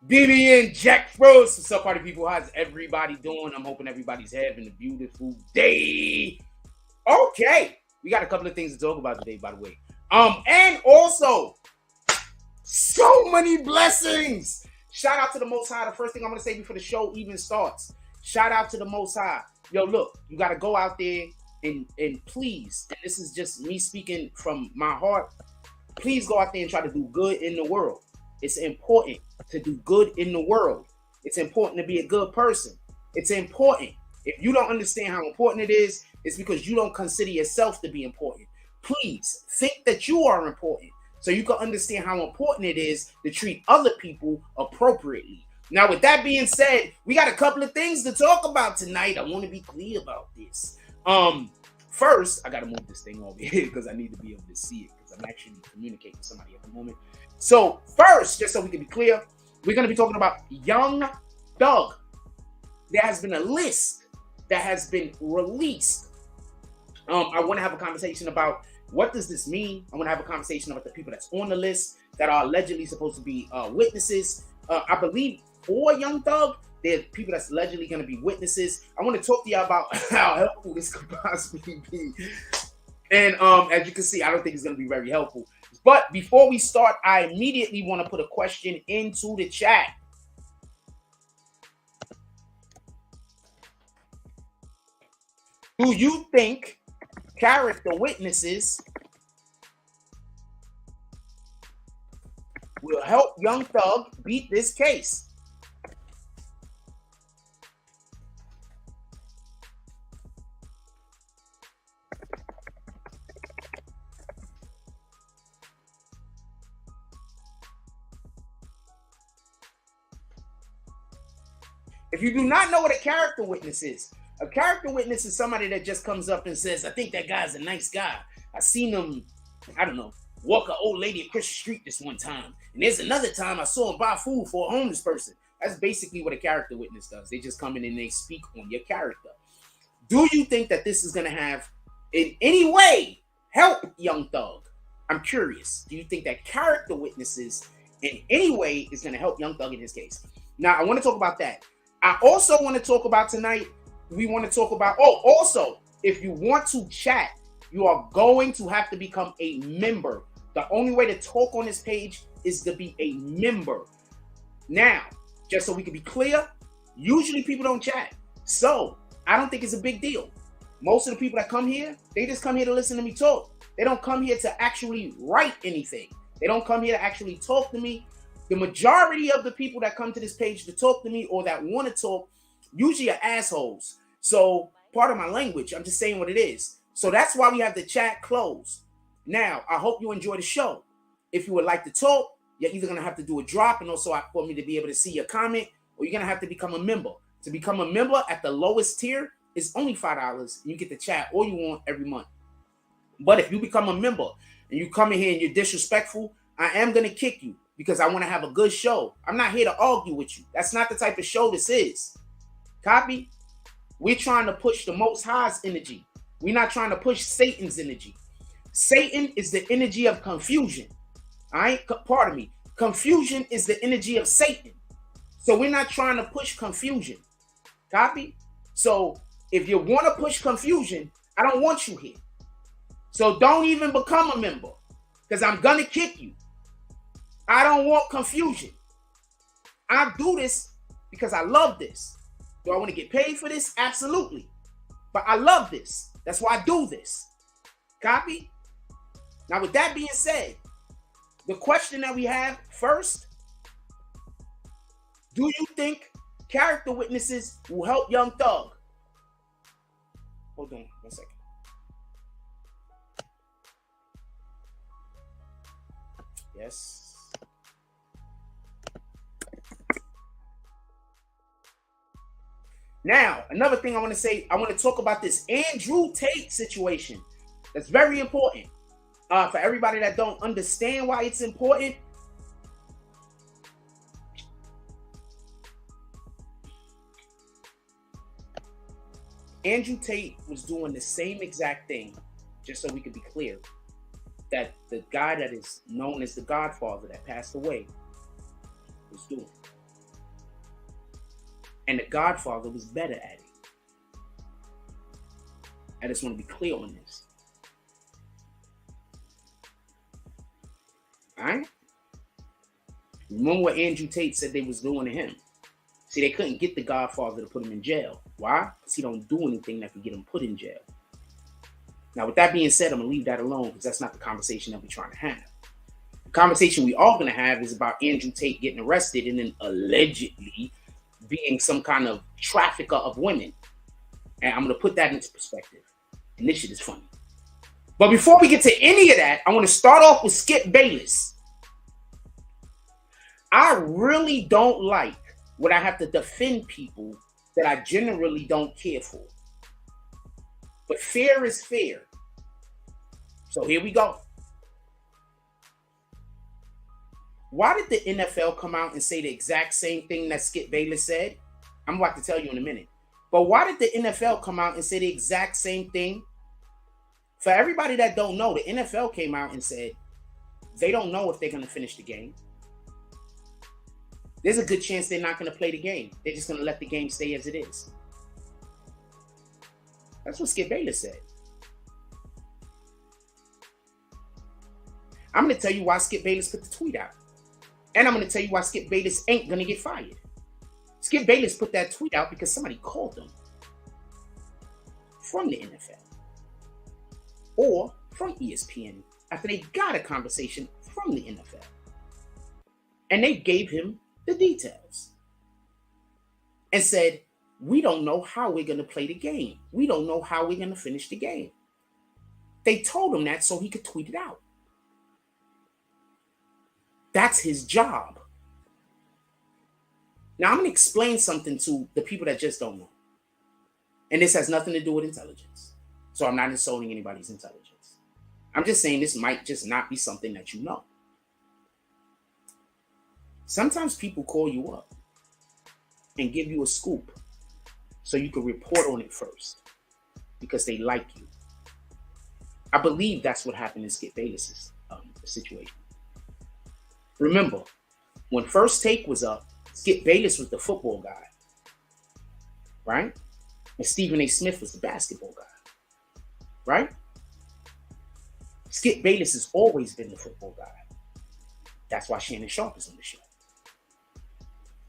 BBN Jack Frost. What's up, party people? How's everybody doing? I'm hoping everybody's having a beautiful day. Okay, we got a couple of things to talk about today, by the way. And also, so many blessings. Shout out to the Most High. The first thing I'm gonna say before the show even starts. Shout out to the Most High. Yo, look, you gotta go out there and please, and this is just me speaking from my heart. Please go out there and try to do good in the world. It's important to do good in the world. It's important to be a good person. It's important. If you don't understand how important it is, it's because you don't consider yourself to be important. Please think that you are important so you can understand how important it is to treat other people appropriately. Now, with that being said, we got a couple of things to talk about tonight. I want to be clear about this. First, I got to move this thing over here because I need to be able to see it because I'm actually communicating with somebody at the moment. So first, just so we can be clear, we're going to be talking about Young Thug. There has been a list that has been released. I want to have a conversation about what does this mean. I want to have a conversation about the people that's on the list that are allegedly supposed to be witnesses. I believe for Young Thug, there's people that's allegedly going to be witnesses. I want to talk to y'all about how helpful this could possibly be. And as you can see, I don't think it's going to be very helpful. But before we start, I immediately want to put a question into the chat. Do you think character witnesses will help Young Thug beat this case? If you do not know what a character witness is somebody that just comes up and says, I think that guy's a nice guy. I seen him, I don't know, walk an old lady across the street this one time. And there's another time I saw him buy food for a homeless person. That's basically what a character witness does. They just come in and they speak on your character. Do you think that this is going to have, in any way, help Young Thug? I'm curious. Do you think that character witnesses in any way is going to help Young Thug in his case? Now, I want to talk about that. I also want to talk about tonight, we want to talk about, also, if you want to chat, you are going to have to become a member. The only way to talk on this page is to be a member. Now, just so we can be clear, usually people don't chat. So, I don't think it's a big deal. Most of the people that come here, they just come here to listen to me talk. They don't come here to actually write anything. They don't come here to actually talk to me. The majority of the people that come to this page to talk to me or that want to talk usually are assholes. So part of my language, I'm just saying what it is. So that's why we have the chat closed. Now, I hope you enjoy the show. If you would like to talk, you're either going to have to do a drop and also for me to be able to see your comment, or you're going to have to become a member. To become a member at the lowest tier is only $5 and you get to chat all you want every month. But if you become a member and you come in here and you're disrespectful, I am going to kick you. Because I want to have a good show. I'm not here to argue with you. That's not the type of show this is. Copy? We're trying to push the Most High's energy. We're not trying to push Satan's energy. Satan is the energy of confusion. All right? Pardon me. Confusion is the energy of Satan. So we're not trying to push confusion. Copy? So if you want to push confusion, I don't want you here. So don't even become a member. Because I'm going to kick you. I don't want confusion. I do this because I love this. Do I want to get paid for this? Absolutely. But I love this. That's why I do this. Copy? Now, with that being said, the question that we have first, do you think character witnesses will help Young Thug? Hold on 1 second. Yes. Now, another thing I want to say, I want to talk about this Andrew Tate situation. That's very important. For everybody that don't understand why it's important, Andrew Tate was doing the same exact thing, just so we could be clear, that the guy that is known as the Godfather that passed away was doing. And The Godfather was better at it. I just want to be clear on this. All right? Remember what Andrew Tate said they was doing to him. See, they couldn't get The Godfather to put him in jail. Why? Because he don't do anything that could get him put in jail. Now, with that being said, I'm going to leave that alone because that's not the conversation that we're trying to have. The conversation we are going to have is about Andrew Tate getting arrested and then allegedly being some kind of trafficker of women. And I'm going to put that into perspective. And this shit is funny. But before we get to any of that, I want to start off with Skip Bayless. I really don't like when I have to defend people that I generally don't care for. But fair is fair. So here we go. Why did the NFL come out and say the exact same thing that Skip Bayless said? I'm about to tell you in a minute. But why did the NFL come out and say the exact same thing? For everybody that don't know, the NFL came out and said they don't know if they're going to finish the game. There's a good chance they're not going to play the game. They're just going to let the game stay as it is. That's what Skip Bayless said. I'm going to tell you why Skip Bayless put the tweet out. And I'm going to tell you why Skip Bayless ain't going to get fired. Skip Bayless put that tweet out because somebody called him from the NFL or from ESPN after they got a conversation from the NFL. And they gave him the details and said, we don't know how we're going to play the game. We don't know how we're going to finish the game. They told him that so he could tweet it out. That's his job. Now, I'm going to explain something to the people that just don't know. And this has nothing to do with intelligence. So I'm not insulting anybody's intelligence. I'm just saying this might just not be something that you know. Sometimes people call you up and give you a scoop so you can report on it first because they like you. I believe that's what happened in Skip Bayless's situation. Remember, when First Take was up, Skip Bayless was the football guy, right? And Stephen A. Smith was the basketball guy, right? Skip Bayless has always been the football guy. That's why Shannon Sharpe is on the show.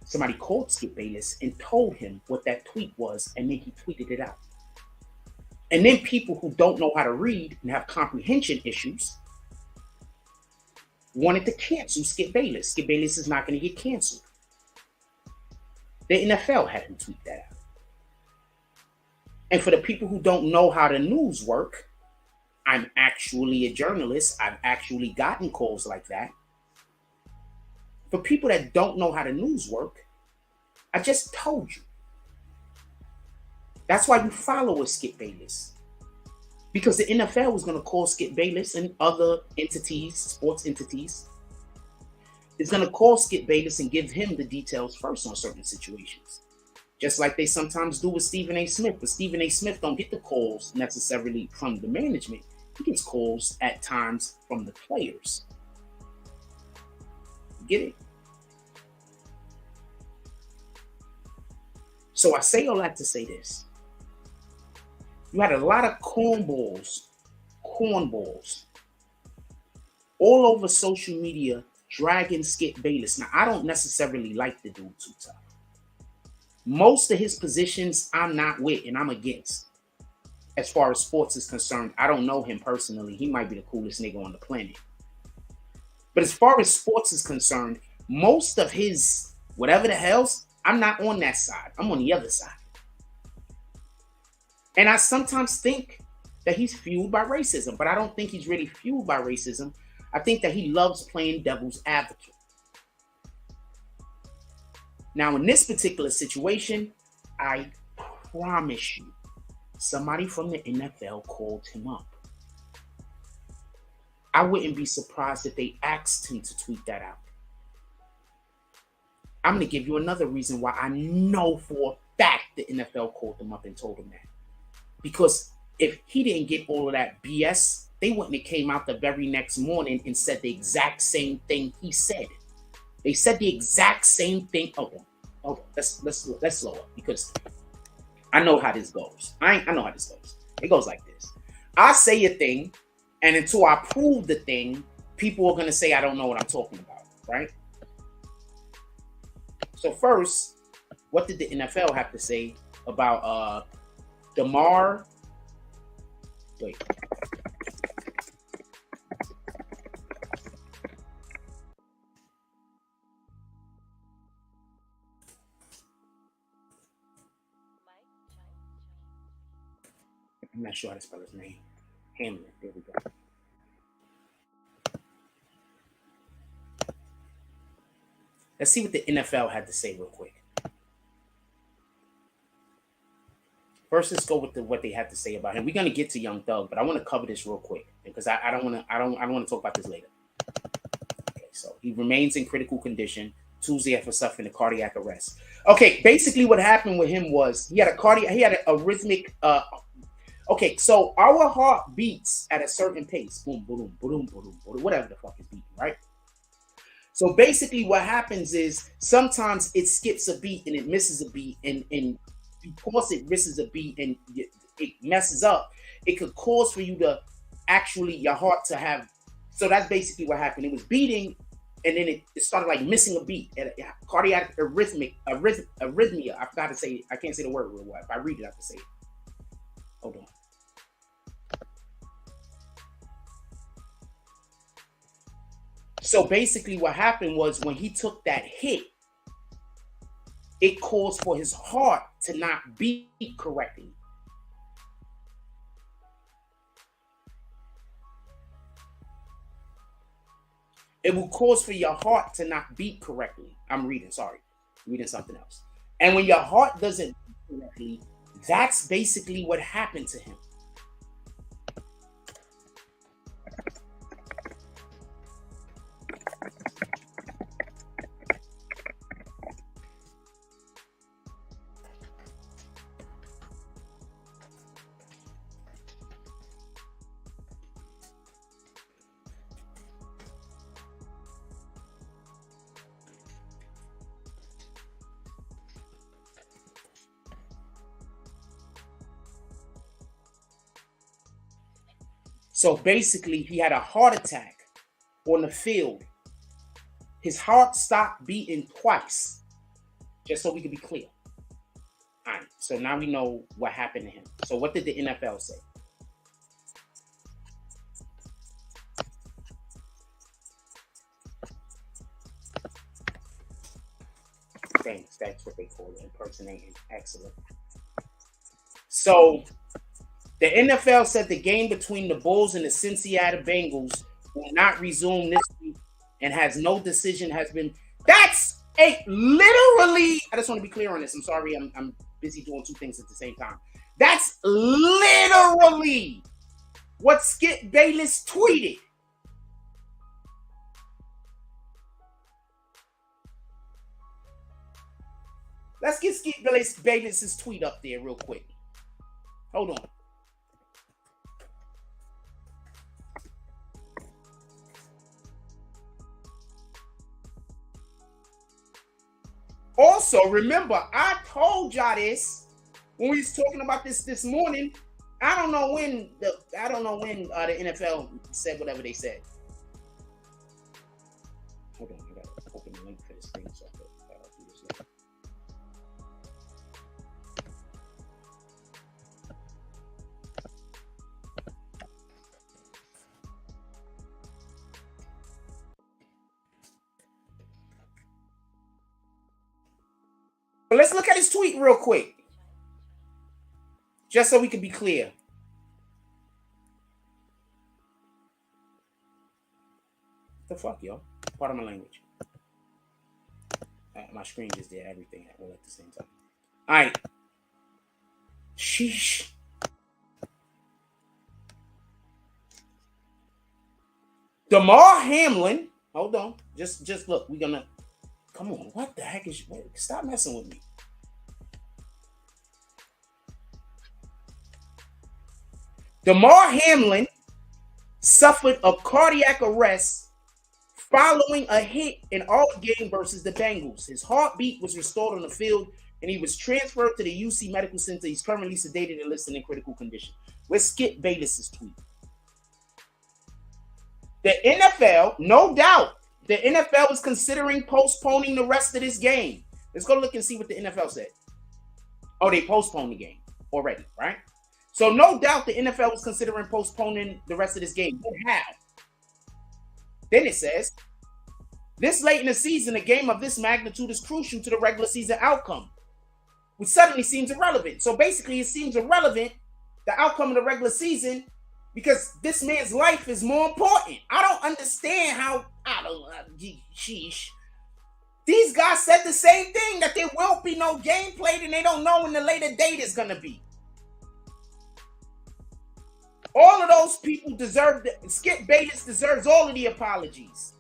Somebody called Skip Bayless and told him what that tweet was, and then he tweeted it out. And then people who don't know how to read and have comprehension issues wanted to cancel Skip Bayless. Skip Bayless is not going to get canceled. The NFL had him tweet that out. And for the people who don't know how the news work, I'm actually a journalist. I've actually gotten calls like that. For people that don't know how the news work, I just told you. That's why you follow a Skip Bayless. Because the NFL was going to call Skip Bayless and other entities, sports entities, is going to call Skip Bayless and give him the details first on certain situations. Just like they sometimes do with Stephen A. Smith. But Stephen A. Smith don't get the calls necessarily from the management. He gets calls at times from the players. Get it? So I say all that to say this. You had a lot of cornballs, all over social media dragging Skip Bayless. Now, I don't necessarily like the dude too tough. Most of his positions I'm not with and I'm against. As far as sports is concerned, I don't know him personally. He might be the coolest nigga on the planet. But as far as sports is concerned, most of his whatever the hell's, I'm not on that side. I'm on the other side. And I sometimes think that he's fueled by racism, but I don't think he's really fueled by racism. I think that he loves playing devil's advocate. Now, in this particular situation, I promise you, somebody from the NFL called him up. I wouldn't be surprised if they asked him to tweet that out. I'm going to give you another reason why I know for a fact the NFL called him up and told him that. Because if he didn't get all of that BS, they wouldn't have came out the very next morning and said the exact same thing he said. They said the exact same thing. Okay. Oh, let's slow up because I know how this goes. I know how this goes. It goes like this. I say a thing, and until I prove the thing, people are gonna say I don't know what I'm talking about, right? So first, what did the NFL have to say about Damar? Wait. I'm not sure how to spell his name. Hamlin. There we go. Let's see what the NFL had to say real quick. First, let's go with what they had to say about him. We're gonna get to Young Thug, but I want to cover this real quick because I don't want to talk about this later. Okay, so he remains in critical condition Tuesday after suffering a cardiac arrest. Okay, basically what happened with him was he had a rhythmic. Okay, so our heart beats at a certain pace. Boom, boom, boom, boom, boom, whatever the fuck is beating, right? So basically what happens is sometimes it skips a beat and it misses a beat, and because it misses a beat and it messes up, it could cause for you to actually your heart to have. So that's basically what happened. It was beating, and then it started like missing a beat. Cardiac arrhythmia. I forgot to say it. I can't say the word real well. If I read it, I have to say it. Hold on. So basically what happened was when he took that hit, it caused for his heart to not beat correctly. It will cause for your heart to not beat correctly. I'm reading something else. And when your heart doesn't beat correctly, that's basically what happened to him. So basically, he had a heart attack on the field. His heart stopped beating twice, just so we can be clear. All right, so now we know what happened to him. So what did the NFL say? Thanks, that's what they call it, impersonating. Excellent. So the NFL said the game between the Bulls and the Cincinnati Bengals will not resume this week, and no decision has been. That's literally. I just want to be clear on this. I'm sorry, I'm busy doing two things at the same time. That's literally what Skip Bayless tweeted. Let's get Skip Bayless's tweet up there real quick. Hold on. Also, remember, I told y'all this when we was talking about this morning. I don't know when the NFL said whatever they said. Hold on, I gotta open the link for this thing so I can do this later. But let's look at his tweet real quick, just so we can be clear. The fuck, yo? Pardon my language. My screen just did everything all at the same time. All right. Sheesh. Damar Hamlin. Hold on. Just look. We're gonna. Come on. What the heck is? Stop messing with me. Damar Hamlin suffered a cardiac arrest Following a hit in all game versus the Bengals, his heartbeat was restored on the field, and he was transferred to the UC Medical Center. He's currently sedated and listed in critical condition. Let's skip Bayless's tweet. The NFL, no doubt, the NFL is considering postponing the rest of this game. Let's go look and see what the NFL said. Oh, they postponed the game already, right? So no doubt the NFL was considering postponing the rest of this game. But how? Then it says, this late in the season, a game of this magnitude is crucial to the regular season outcome, which suddenly seems irrelevant. So basically, it seems irrelevant, the outcome of the regular season, because this man's life is more important. I don't understand how, sheesh. These guys said the same thing, that there will be no game played and they don't know when the later date is going to be. All of those people deserve, Skip Bayless deserves all of the apologies.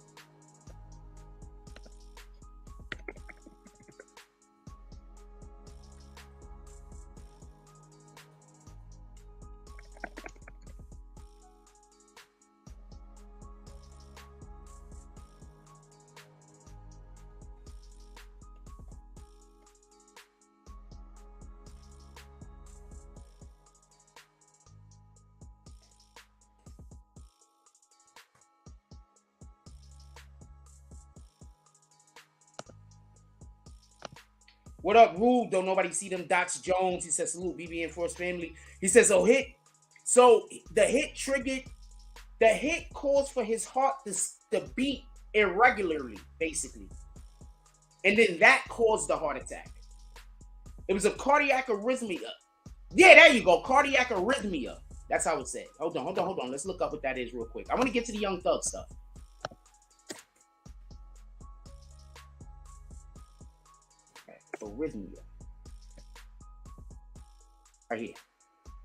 What up, Rube? Don't nobody see them dots, Jones. He says, salute, BBN Force family. He says, the hit caused for his heart to beat irregularly, basically. And then that caused the heart attack. It was a cardiac arrhythmia. Yeah, there you go, cardiac arrhythmia. That's how it said. Hold on. Let's look up what that is real quick. I want to get to the Young Thug stuff. Arrhythmia. Right here.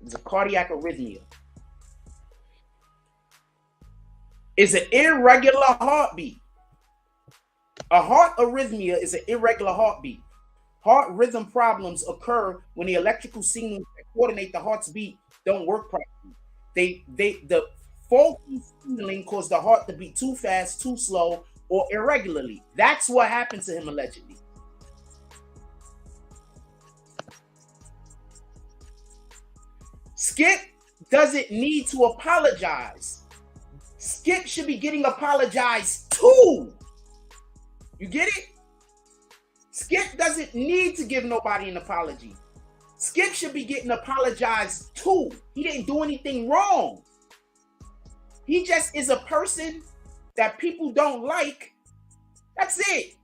It's a cardiac arrhythmia. It's an irregular heartbeat. A heart arrhythmia is an irregular heartbeat. Heart rhythm problems occur when the electrical signals that coordinate the heart's beat don't work properly. The faulty signaling cause the heart to beat too fast, too slow, or irregularly. That's what happened to him allegedly. Skip doesn't need to apologize. Skip should be getting apologized to. You get it? Skip doesn't need to give nobody an apology. Skip should be getting apologized to. He didn't do anything wrong. He just is a person that people don't like. That's it.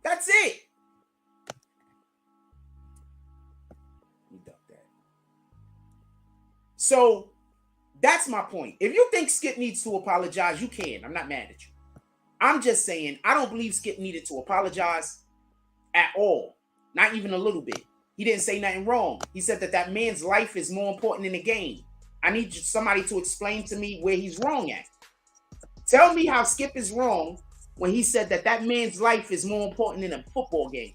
That's it. So that's my point. If you think Skip needs to apologize, you can. I'm not mad at you. I'm just saying I don't believe Skip needed to apologize at all. Not even a little bit. He didn't say nothing wrong. He said that man's life is more important than the game. I need somebody to explain to me where he's wrong at. Tell me how Skip is wrong when he said that man's life is more important than a football game.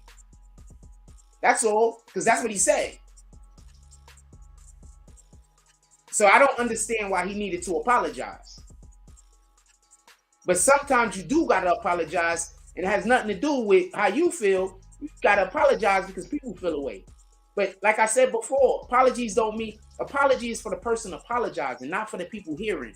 That's all, because that's what he said. So I don't understand why he needed to apologize. But sometimes you do got to apologize, and it has nothing to do with how you feel. You got to apologize because people feel away. But like I said before, apologies don't mean, apology is for the person apologizing, not for the people hearing.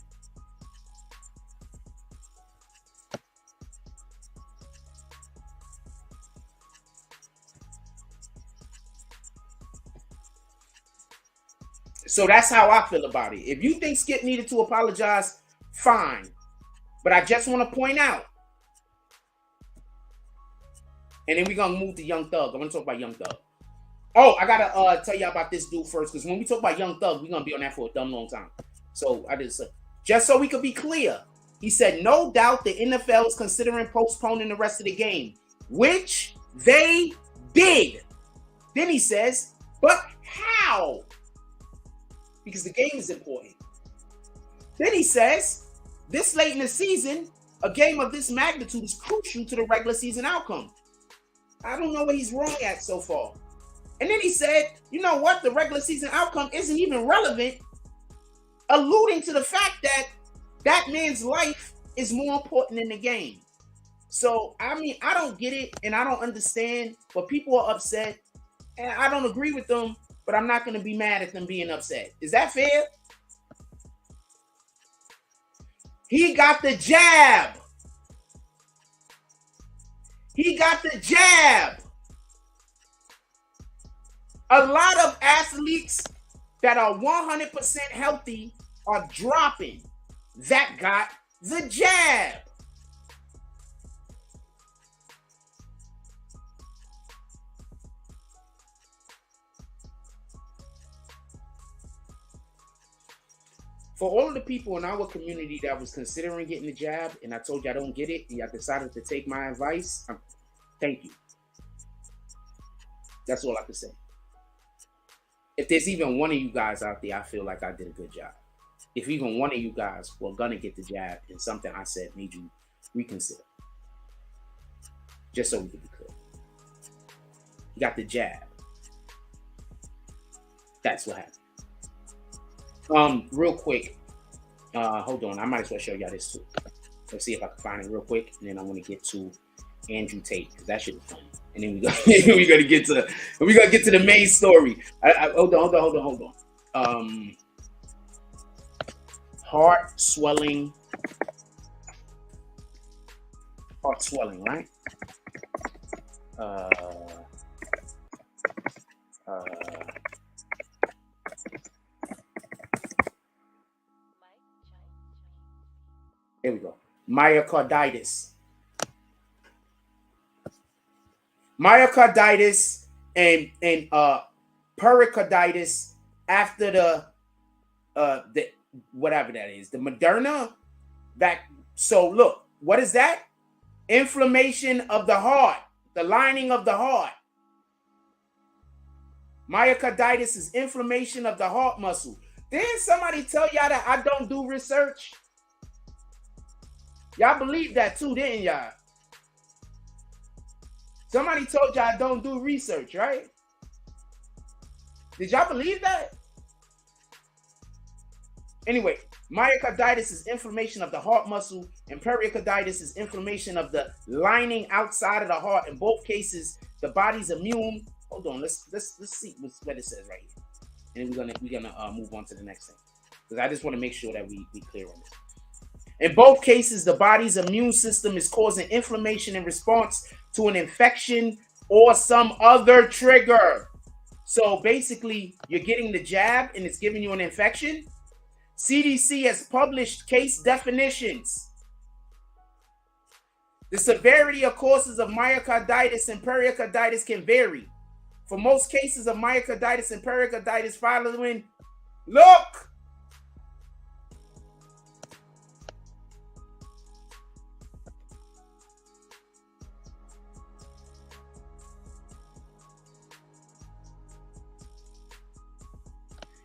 So that's how I feel about it. If you think Skip needed to apologize, fine. But I just want to point out, and then we're going to move to Young Thug. I want to talk about Young Thug. Oh, I got to tell you about this dude first, because when we talk about Young Thug, we're going to be on that for a dumb long time. So I just so we could be clear, he said, no doubt the NFL is considering postponing the rest of the game, which they did. Then he says, but how? Because the game is important. Then he says, this late in the season, a game of this magnitude is crucial to the regular season outcome. I don't know what he's wrong at so far. And then he said, you know what? The regular season outcome isn't even relevant, alluding to the fact that that man's life is more important than the game. So, I mean, I don't get it and I don't understand, but people are upset and I don't agree with them, but I'm not going to be mad at them being upset. Is that fair? He got the jab. He got the jab. A lot of athletes that are 100% healthy are dropping. That got the jab. For all of the people in our community that was considering getting the jab, and I told you I don't get it, and y'all decided to take my advice, thank you. That's all I can say. If there's even one of you guys out there, I feel like I did a good job. If even one of you guys were gonna get the jab and something I said made you reconsider, just so we can be clear, you got the jab. That's what happened. Real quick, hold on. I might as well show y'all this too. Let's see if I can find it real quick, and then I want to get to Andrew Tate because that shit is funny. And then we're gonna get to the main story. Hold on. Heart swelling, right? Here we go. Myocarditis and pericarditis after the whatever that is, the Moderna back. So look, what is that? Inflammation of the heart, the lining of the heart. Myocarditis is inflammation of the heart muscle. Didn't somebody tell y'all that I don't do research? Y'all believe that too, didn't y'all? Somebody told y'all I don't do research, right? Did y'all believe that? Anyway, myocarditis is inflammation of the heart muscle, and pericarditis is inflammation of the lining outside of the heart. In both cases, the body's immune. Hold on, let's see what it says right here, and then we're gonna move on to the next thing, because I just want to make sure that we clear on this. In both cases, the body's immune system is causing inflammation in response to an infection or some other trigger. So basically, you're getting the jab and it's giving you an infection. CDC has published case definitions. The severity of causes of myocarditis and pericarditis can vary. For most cases of myocarditis and pericarditis following, look!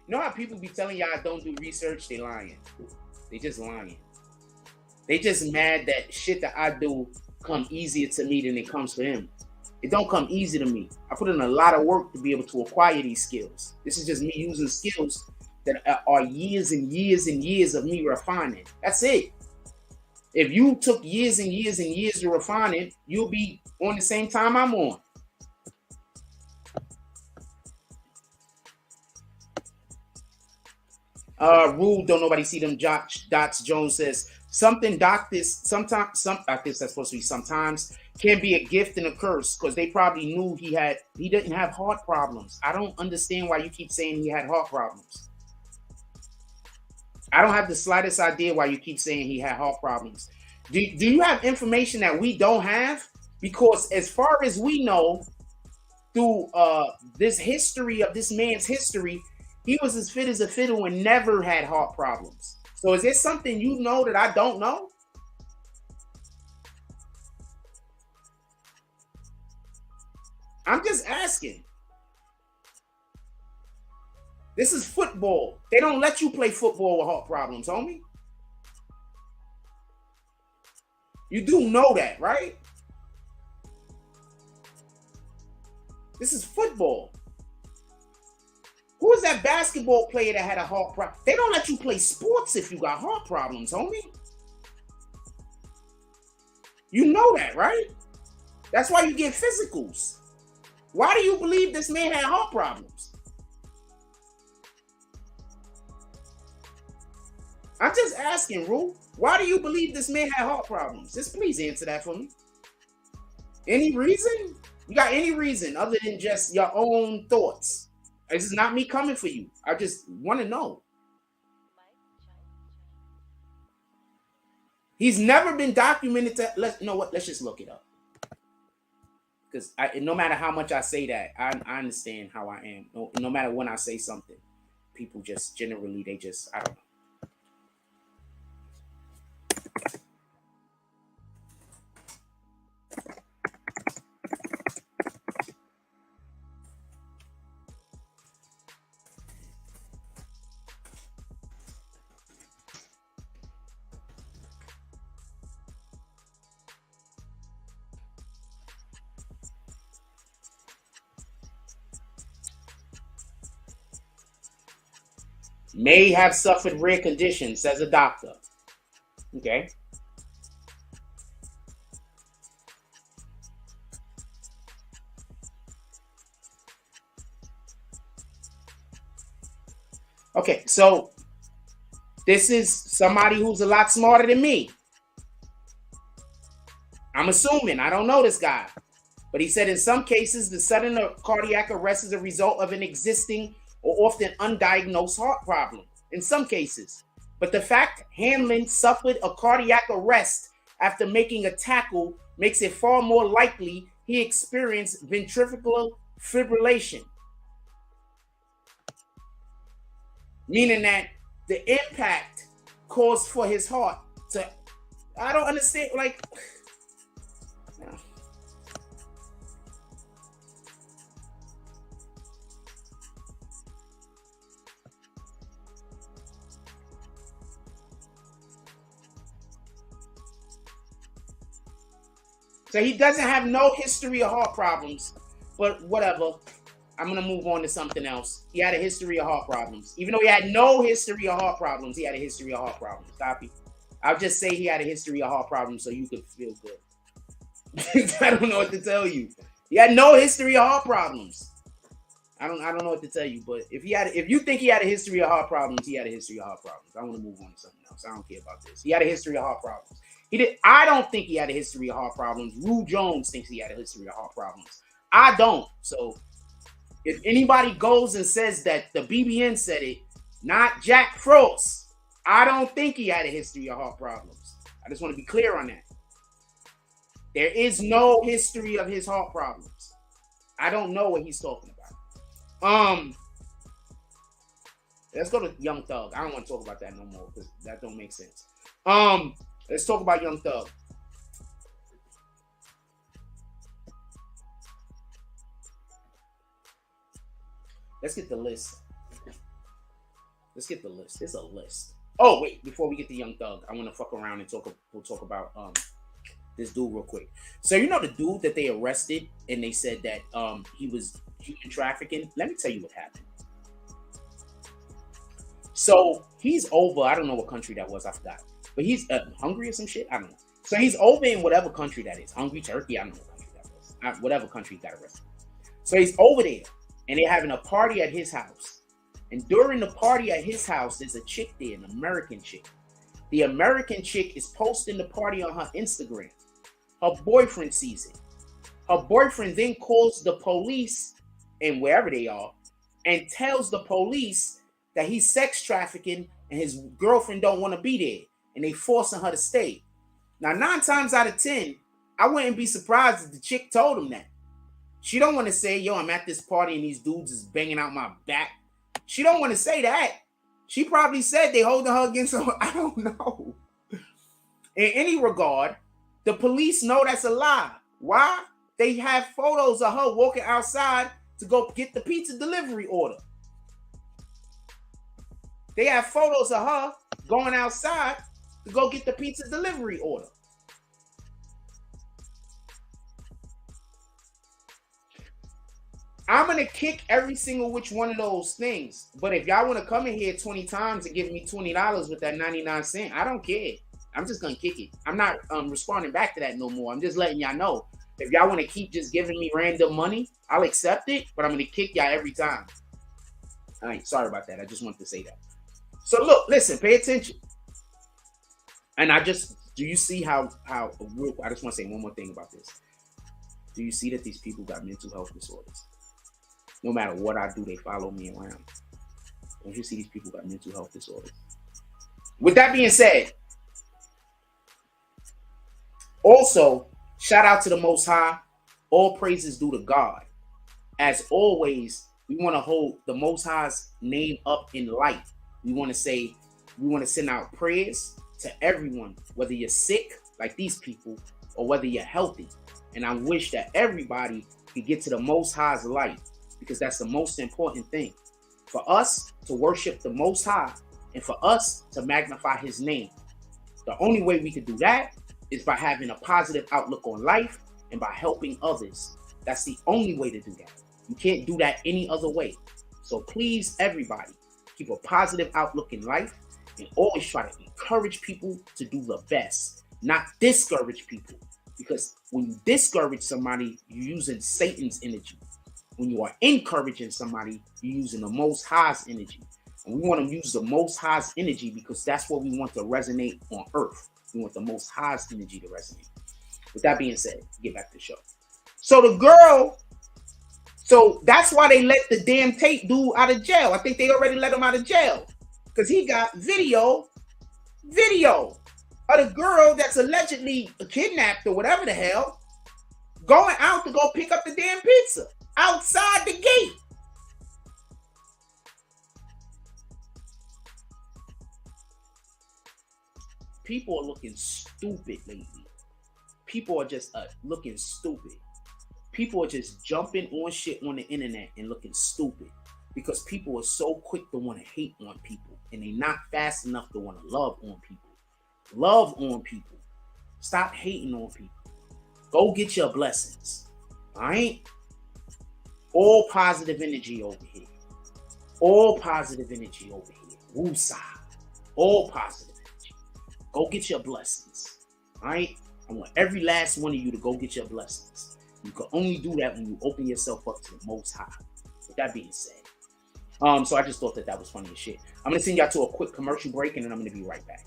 You know how people be telling y'all don't do research? They lying. They just lying. They just mad that shit that I do come easier to me than it comes to him. It don't come easy to me. I put in a lot of work to be able to acquire these skills. This is just me using skills that are years and years and years of me refining. That's it. If you took years and years and years to refine it, you'll be on the same time I'm on. Rule, don't nobody see them dots. Jones says something doctors sometimes that's supposed to be sometimes can be a gift and a curse, because they probably knew he didn't have heart problems. I don't understand why you keep saying he had heart problems. I don't have the slightest idea why you keep saying he had heart problems. Do you have information that we don't have? Because as far as we know, through this history of this man's history, he was as fit as a fiddle and never had heart problems. So is there something you know that I don't know? I'm just asking. This is football. They don't let you play football with heart problems, homie. You do know that, right? This is football. Who is that basketball player that had a heart problem? They don't let you play sports if you got heart problems, homie. You know that, right? That's why you get physicals. Why do you believe this man had heart problems? I'm just asking, Rue. Why do you believe this man had heart problems? Just please answer that for me. Any reason? You got any reason other than just your own thoughts? This is not me coming for you. I just want to know. He's never been documented to. You know what? Let's just look it up. Because no matter how much I say that, I understand how I am. No matter when I say something, people just generally, they just, I don't know. May have suffered rare conditions, says a doctor. Okay. Okay, so this is somebody who's a lot smarter than me. I'm assuming. I don't know this guy. But he said in some cases, the sudden cardiac arrest is a result of an existing or often undiagnosed heart problem. In some cases. But the fact Hamlin suffered a cardiac arrest after making a tackle makes it far more likely he experienced ventricular fibrillation. Meaning that the impact caused for his heart to, I don't understand, like, so he doesn't have no history of heart problems, but whatever. I'm going to move on to something else. He had a history of heart problems. Even though he had no history of heart problems, he had a history of heart problems. Copy. I'll just say he had a history of heart problems so you could feel good. I don't know what to tell you. He had no history of heart problems. I don't know what to tell you, but if you think he had a history of heart problems, he had a history of heart problems. I want to move on to something else. I don't care about this. He had a history of heart problems. I don't think he had a history of heart problems. Rue Jones thinks he had a history of heart problems. I don't. So if anybody goes and says that the BBN said it, not Jack Frost, I don't think he had a history of heart problems. I just want to be clear on that. There is no history of his heart problems. I don't know what he's talking about. Let's go to Young Thug. I don't want to talk about that no more because that don't make sense. Let's talk about Young Thug. Let's get the list. Let's get the list. It's a list. Oh, wait. Before we get to Young Thug, I want to fuck around and we'll talk about this dude real quick. So you know the dude that they arrested and they said that he was human trafficking? Let me tell you what happened. So he's over. I don't know what country that was. I forgot. But he's Hungary or some shit. I don't know. So he's over in whatever country that is. Hungary, Turkey. I don't know what country that was. Whatever country he got arrested. So he's over there. And they're having a party at his house. And during the party at his house, there's a chick there, an American chick. The American chick is posting the party on her Instagram. Her boyfriend sees it. Her boyfriend then calls the police, and wherever they are, and tells the police that he's sex trafficking and his girlfriend don't want to be there. And they forcing her to stay. Now, 9 times out of 10, I wouldn't be surprised if the chick told him that. She don't want to say, yo, I'm at this party and these dudes is banging out my back. She don't want to say that. She probably said they holding her against her. I don't know. In any regard, the police know that's a lie. Why? They have photos of her walking outside to go get the pizza delivery order. They have photos of her going outside to go get the pizza delivery order. I'm gonna kick every single which one of those things. But if y'all want to come in here 20 times and give me $20 with that 99 cent, I don't care. I'm just gonna kick it. I'm not responding back to that no more. I'm just letting y'all know. If y'all want to keep just giving me random money, I'll accept it, but I'm gonna kick y'all every time. All right, sorry about that. I just wanted to say that. So look, listen, pay attention. And do you see how I just want to say one more thing about this. Do you see that these people got mental health disorders? No matter what I do, they follow me around. Don't you see these people got mental health disorders? With that being said, also, shout out to the Most High. All praises due to God. As always, we want to hold the Most High's name up in light. We want to send out prayers to everyone, whether you're sick, like these people, or whether you're healthy. And I wish that everybody could get to the Most High's light, because that's the most important thing. For us to worship the Most High and for us to magnify his name. The only way we can do that is by having a positive outlook on life and by helping others. That's the only way to do that. You can't do that any other way. So please, everybody, keep a positive outlook in life and always try to encourage people to do the best, not discourage people. Because when you discourage somebody, you're using Satan's energy. When you are encouraging somebody, you're using the Most High's energy. And we want to use the Most High's energy because that's what we want to resonate on earth. We want the Most High's energy to resonate. With that being said, get back to the show. So the girl, so that's why they let the damn tape dude out of jail. I think they already let him out of jail because he got video of the girl that's allegedly kidnapped or whatever the hell going out to go pick up the damn pizza outside the gate. People are looking stupid lately. People are just looking stupid. People are just jumping on shit on the internet and looking stupid because people are so quick to want to hate on people and they're not fast enough to want to love on people. Love on people. Stop hating on people. Go get your blessings. All right? All positive energy over here. All positive energy over here. Woosah. All positive energy. Go get your blessings. All right? I want every last one of you to go get your blessings. You can only do that when you open yourself up to the Most High. With that being said, so I just thought that was funny as shit. I'm gonna send y'all to a quick commercial break, and then I'm gonna be right back.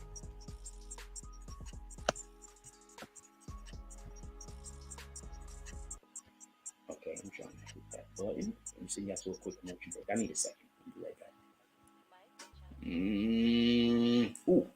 Okay, I'm trying to hit that button. Let me send y'all to a quick commercial break. I need a second. I'll be right back. Ooh.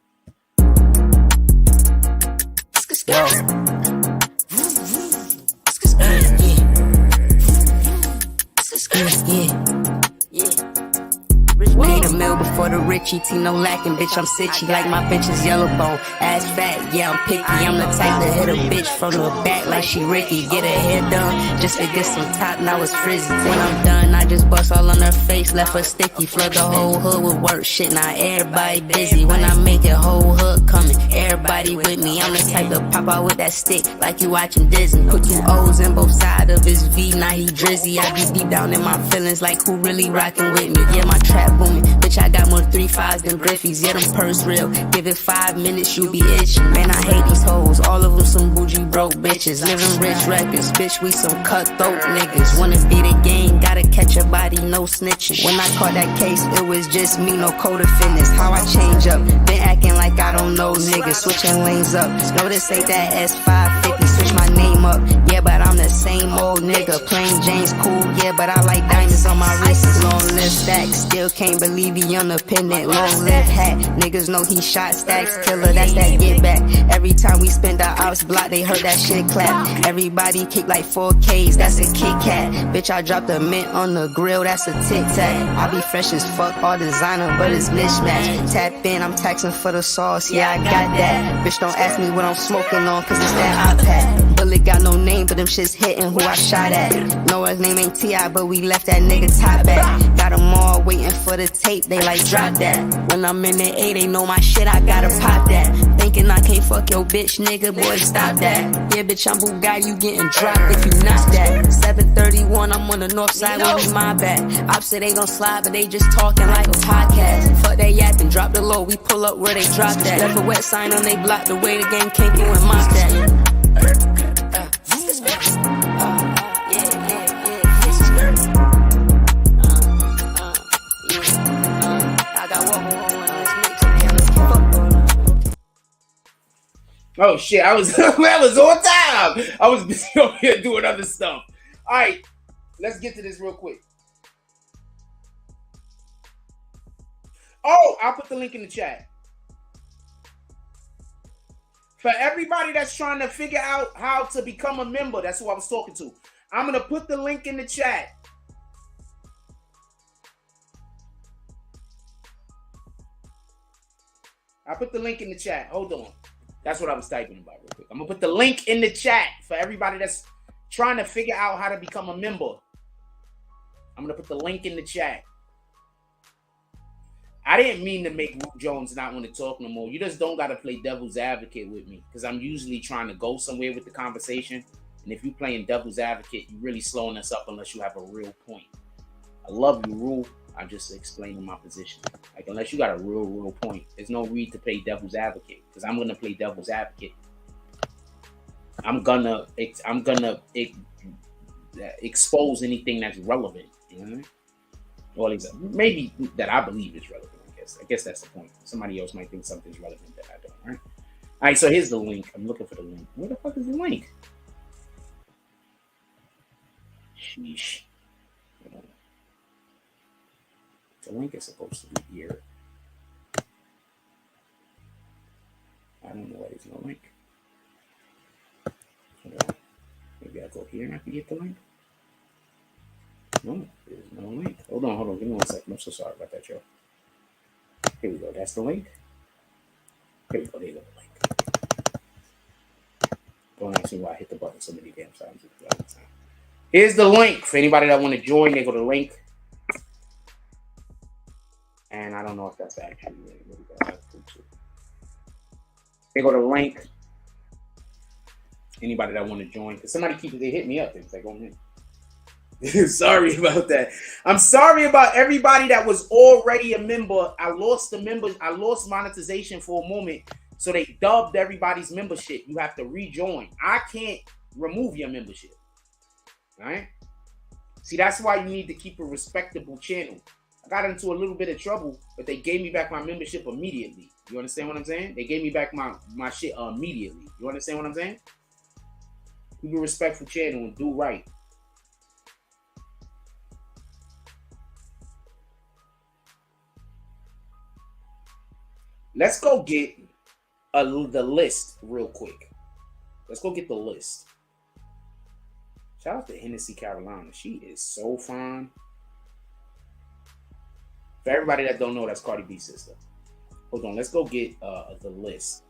Made a meal before the Richie, T no lacking, bitch, I'm sitchy, like my bitch is yellow bone, ass fat, yeah, I'm picky, I'm the type to hit a bitch from the back like she Ricky, get her hair done, just to get some top, now it's frizzy, when I'm done, I just bust all on her face, left her sticky, flood the whole hood with work, shit, now everybody busy, when I make it, whole hood coming, everybody with me, I'm the type to pop out with that stick, like you watching Disney, put 2 O's in both sides of his V, now he drizzy, I be deep down in my feelings, like who really rocking with me, yeah, my trap booming, bitch, I got more 3-5s than Griffies, yeah, them purse real, give it 5 minutes, you be itching, man, I hate these hoes, all of them some bougie broke bitches, living rich records, bitch, we some cutthroat niggas, wanna be the game, gotta catch a body, no snitching, when I caught that case, it was just me, no code of fitness, how I change up, been acting like I don't know niggas, switching lanes up, no, this ain't that S550, switch my name up, yeah, but I'm the same old nigga, plain Jane's cool, yeah, but I like diamonds on my wrist, long live stacks, still can't believe he independent, long live hat, niggas know he shot stacks, killer, that's that get back, every time we spend our ops block, they heard that shit clap, everybody kick like 4Ks, that's a Kit Kat, bitch, I dropped a mint on the grill, that's a Tic Tac, I be fresh as fuck, all designer, but it's mismatch, tap in, I'm taxing for the sauce, yeah, I got that, bitch, don't ask me what I'm smoking on, cause it's that iPad, bullet got no name, but them shits hitting who I shot at, know his name ain't T.I., but we left that nigga top back, got them all waiting for the tape. They like, drop that. When I'm in the A, they know my shit, I gotta pop that. Thinking I can't fuck your bitch, nigga, boy, stop that. Yeah, bitch, I'm Bugatti, you getting dropped if you not that. 731, I'm on the north side, where we my back. Ops say they gon' slide, but they just talking like a podcast. Fuck they yapping, drop the low, we pull up where they drop that. Left a wet sign on they block, the way the game came through and mock that. Oh shit, I was on time. I was busy over here doing other stuff. All right, let's get to this real quick. Oh, I'll put the link in the chat. For everybody that's trying to figure out how to become a member, that's who I was talking to. I'm going to put the link in the chat. I put the link in the chat. Hold on. That's what I was typing about real quick. I'm going to put the link in the chat for everybody that's trying to figure out how to become a member. I'm going to put the link in the chat. I didn't mean to make Ru Jones not want to talk no more. You just don't got to play devil's advocate with me because I'm usually trying to go somewhere with the conversation. And if you're playing devil's advocate, you're really slowing us up unless you have a real point. I love you, Ru. I'm just explaining my position. Like, unless you got a real point, there's no need to play devil's advocate because I'm going to play devil's advocate. I'm gonna expose anything that's relevant, you know? Well, maybe that I believe is relevant. I guess that's the point. Somebody else might think something's relevant that I don't. Right? All right. So here's the link. I'm looking for the link. Where the fuck is the link? Sheesh. The link is supposed to be here. I don't know why there's no link. Hold on. Maybe I go here and I can get the link. No, there's no link. Hold on. Give me 1 second. I'm so sorry about that, y'all. Here we go. That's the link. Here we go. There you go. The link. Don't ask me why I hit the button so many damn times. Here's the link for anybody that want to join. They go to the link. And I don't know if that's actually really good. They go to the link. Anybody that want to join. Because somebody they hit me up. It's like, oh man. Sorry about that. I'm sorry about everybody that was already a member. I lost the members. I lost monetization for a moment. So they dubbed everybody's membership. You have to rejoin. I can't remove your membership. All right? See, that's why you need to keep a respectable channel. I got into a little bit of trouble, but they gave me back my membership immediately. You understand what I'm saying? They gave me back my shit immediately. You understand what I'm saying? Keep a respectful channel and do right. Let's go get the list real quick. Let's go get the list. Shout out to Hennessy, Carolina. She is so fine. For everybody that don't know, that's Cardi B's sister. Hold on. Let's go get the list.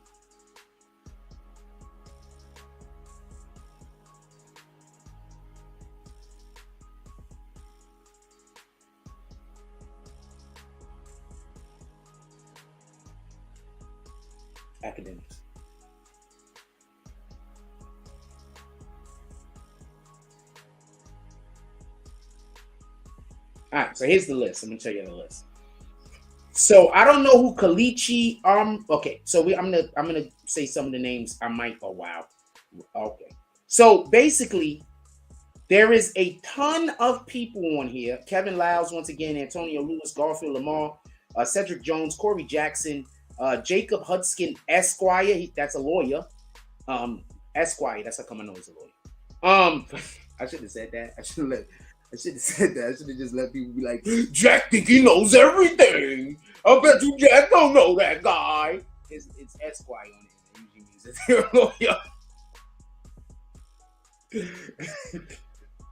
Academics. All right, so here's the list. I'm gonna tell you the list. So I don't know who Kalichi. Okay, so I'm gonna say some of the names. I might. Oh wow. Okay. So basically, there is a ton of people on here. Kevin Lyles, once again, Antonio Lewis, Garfield Lamar, Cedric Jones, Corey Jackson. Jacob Hudson Esquire, that's a lawyer. Esquire, that's how come I know he's a lawyer. I should have said that. I should have said that. I should have just let people be like, Jack think he knows everything. I bet you Jack don't know that guy. It's Esquire on it. They usually use it.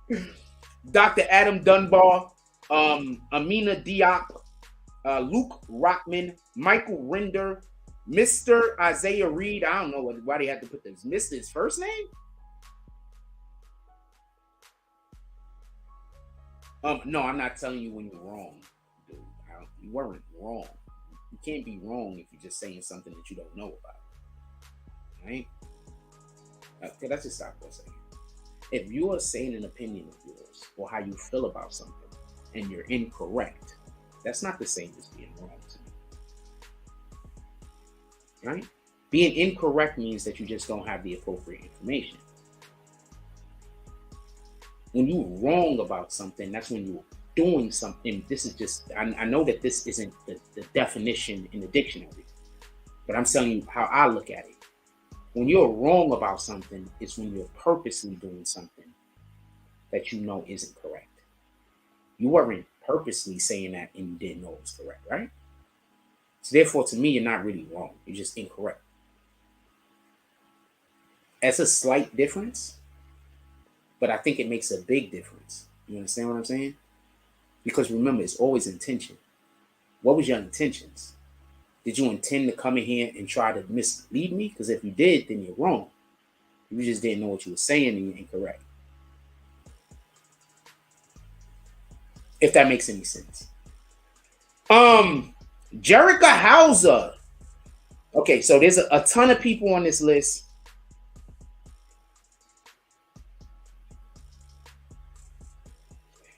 Lawyer. Dr. Adam Dunbar, Amina Diop, Luke Rockman, Michael Render, Mr. Isaiah Reed. I don't know why they had to put this. Mr. his first name? No, I'm not telling you when you're wrong, dude. You weren't wrong. You can't be wrong if you're just saying something that you don't know about, right? Okay, let's just stop for a second. If you are saying an opinion of yours or how you feel about something and you're incorrect, that's not the same as being wrong to me, right? Being incorrect means that you just don't have the appropriate information. When you're wrong about something, that's when you're doing something. This is just, I know that this isn't the definition in the dictionary, but I'm telling you how I look at it. When you're wrong about something, it's when you're purposely doing something that you know isn't correct. You weren't purposely saying that and you didn't know it was correct, right? So therefore, to me, you're not really wrong. You're just incorrect. That's a slight difference, but I think it makes a big difference. You understand what I'm saying? Because remember, it's always intention. What was your intentions? Did you intend to come in here and try to mislead me? Because if you did, then you're wrong. You just didn't know what you were saying and you're incorrect. If that makes any sense. Jerica Hauser. Okay, so there's a ton of people on this list.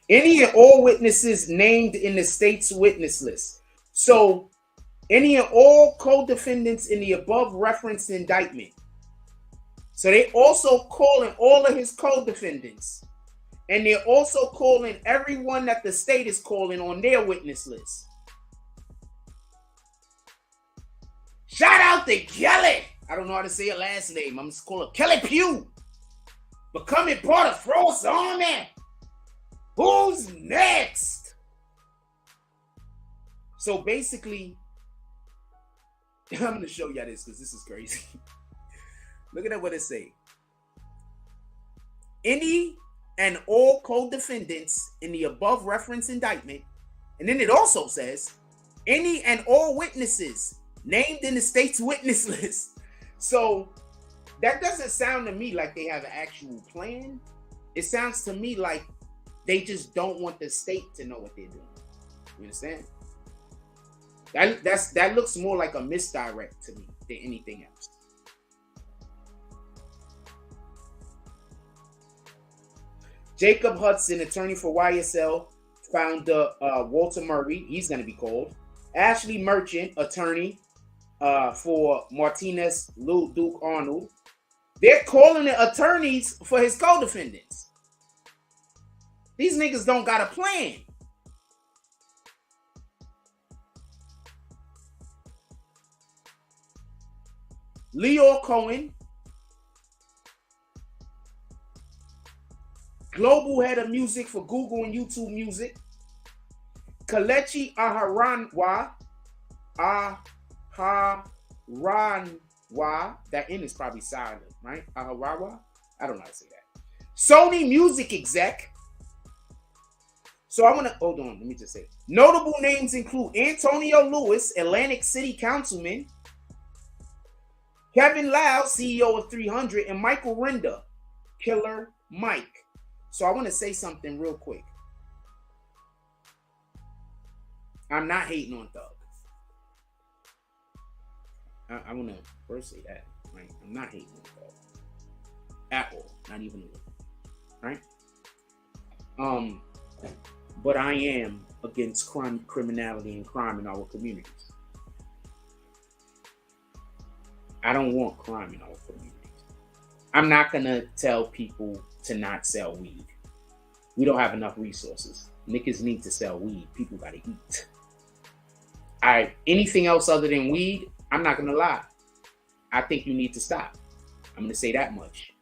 Any and all witnesses named in the state's witness list. So, any and all co-defendants in the above referenced indictment. So they also calling all of his co-defendants. And they're also calling everyone that the state is calling on their witness list. Shout out to Kelly. I don't know how to say her last name. I'm just calling her Kelly Pugh. Becoming part of Frost Army. Who's next? So basically, I'm going to show y'all this because this is crazy. Look at what it say. Any and all co-defendants in the above referenced indictment. And then it also says, any and all witnesses named in the state's witness list. So that doesn't sound to me like they have an actual plan. It sounds to me like they just don't want the state to know what they're doing. You understand? That looks more like a misdirect to me than anything else. Jacob Hudson, attorney for YSL, founder Walter Murray, he's going to be called. Ashley Merchant, attorney for Martinez Lou Duke Arnold. They're calling the attorneys for his co-defendants. These niggas don't got a plan. Leo Cohen, global head of music for Google and YouTube Music. Kelechi Aharonwa, that N is probably silent, right? Aharawa? I don't know how to say that. Sony music exec. So I want to, hold on, let me just say. Notable names include Antonio Lewis, Atlantic City Councilman, Kevin Lau, CEO of 300, and Michael Renda, Killer Mike. So I want to say something real quick. I'm not hating on Thug. I want to first say that, right? I'm not hating on Thug. At all. Not even a little. Right? But I am against criminality and crime in our communities. I don't want crime in our communities. I'm not going to tell people to not sell weed. We don't have enough resources. Niggas need to sell weed. People got to eat. Anything else other than weed, I'm not going to lie. I think you need to stop. I'm going to say that much.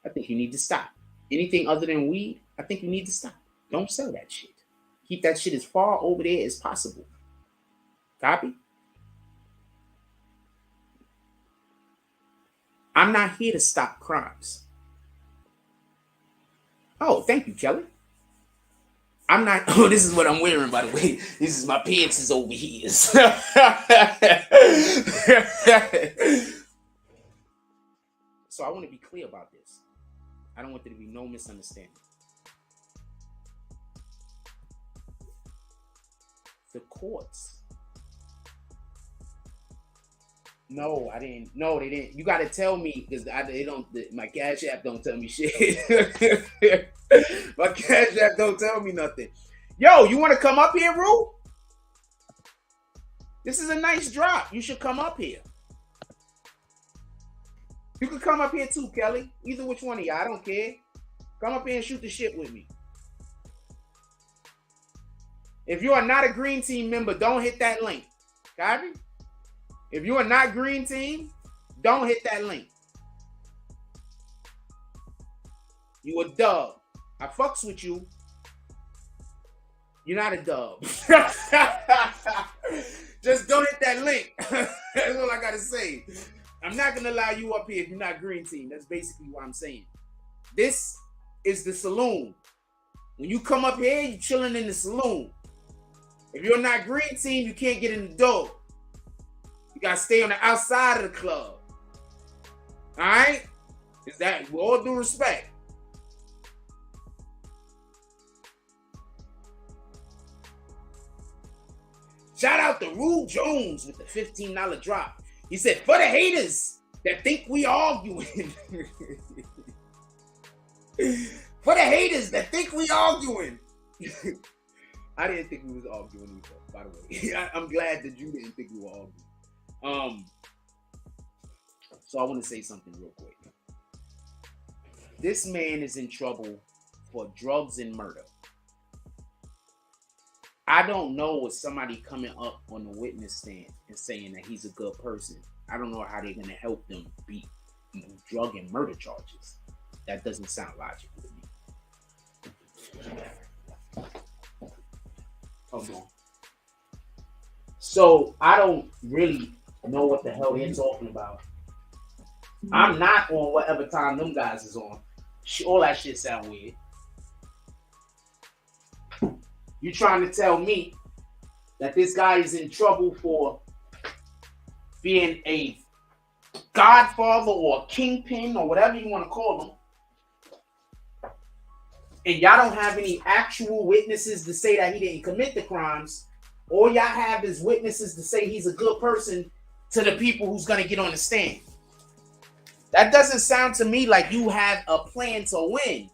I think you need to stop. Anything other than weed, I think you need to stop. Don't sell that shit. Keep that shit as far over there as possible. Copy? I'm not here to stop crimes. Oh, thank you, Kelly. I'm not. Oh, this is what I'm wearing, by the way. This is my pants is over here. So I want to be clear about this. I don't want there to be no misunderstanding. The courts. No, I didn't. No, they didn't. You got to tell me because they don't. My Cash App don't tell me shit. My Cash App don't tell me nothing. Yo, you want to come up here, Rue? This is a nice drop. You should come up here. You can come up here too, Kelly. Either which one of y'all, I don't care. Come up here and shoot the shit with me. If you are not a Green Team member, don't hit that link. Copy? If you are not Green Team, don't hit that link. You a dub. I fucks with you. You're not a dub. Just don't hit that link. That's all I gotta say. I'm not gonna allow you up here if you're not Green Team. That's basically what I'm saying. This is the saloon. When you come up here, you're chilling in the saloon. If you're not Green Team, you can't get in the door. You gotta stay on the outside of the club. All right? Is that with all due respect? Shout out to Rue Jones with the $15 drop. He said, for the haters that think we arguing. For the haters that think we arguing. I didn't think we was arguing either, by the way. I'm glad that you didn't think we were arguing. So I want to say something real quick. This man is in trouble for drugs and murder. I don't know what somebody coming up on the witness stand and saying that he's a good person. I don't know how they're going to help them beat drug and murder charges. That doesn't sound logical to me. Hold on. So I don't really know what the hell they're talking about. I'm not on whatever time them guys is on. All that shit sound weird. You trying to tell me that this guy is in trouble for being a godfather or a kingpin or whatever you want to call him, and y'all don't have any actual witnesses to say that he didn't commit the crimes? All y'all have is witnesses to say he's a good person to the people who's going to get on the stand. That doesn't sound to me like you have a plan to win.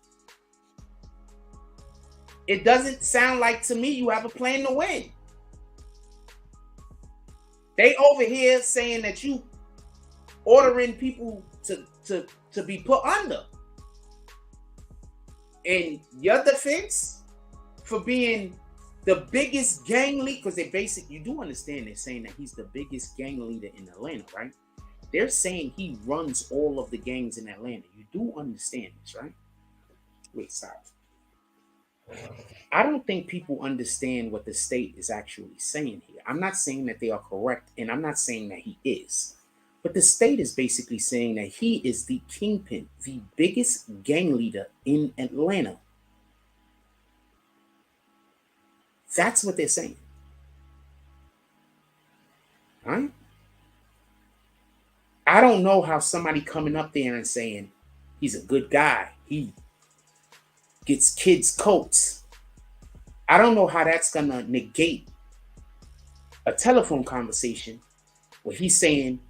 It doesn't sound like to me you have a plan to win. They over here saying that you ordering people to be put under. And your defense for being the biggest gang leader, because they basically, you do understand they're saying that he's the biggest gang leader in Atlanta, right? They're saying he runs all of the gangs in Atlanta. You do understand this, right? Wait, stop. I don't think people understand what the state is actually saying here. I'm not saying that they are correct, and I'm not saying that he is. But the state is basically saying that he is the kingpin, the biggest gang leader in Atlanta. That's what they're saying. Right? I don't know how somebody coming up there and saying he's a good guy, he gets kids' coats. I don't know how that's gonna negate a telephone conversation where he's saying,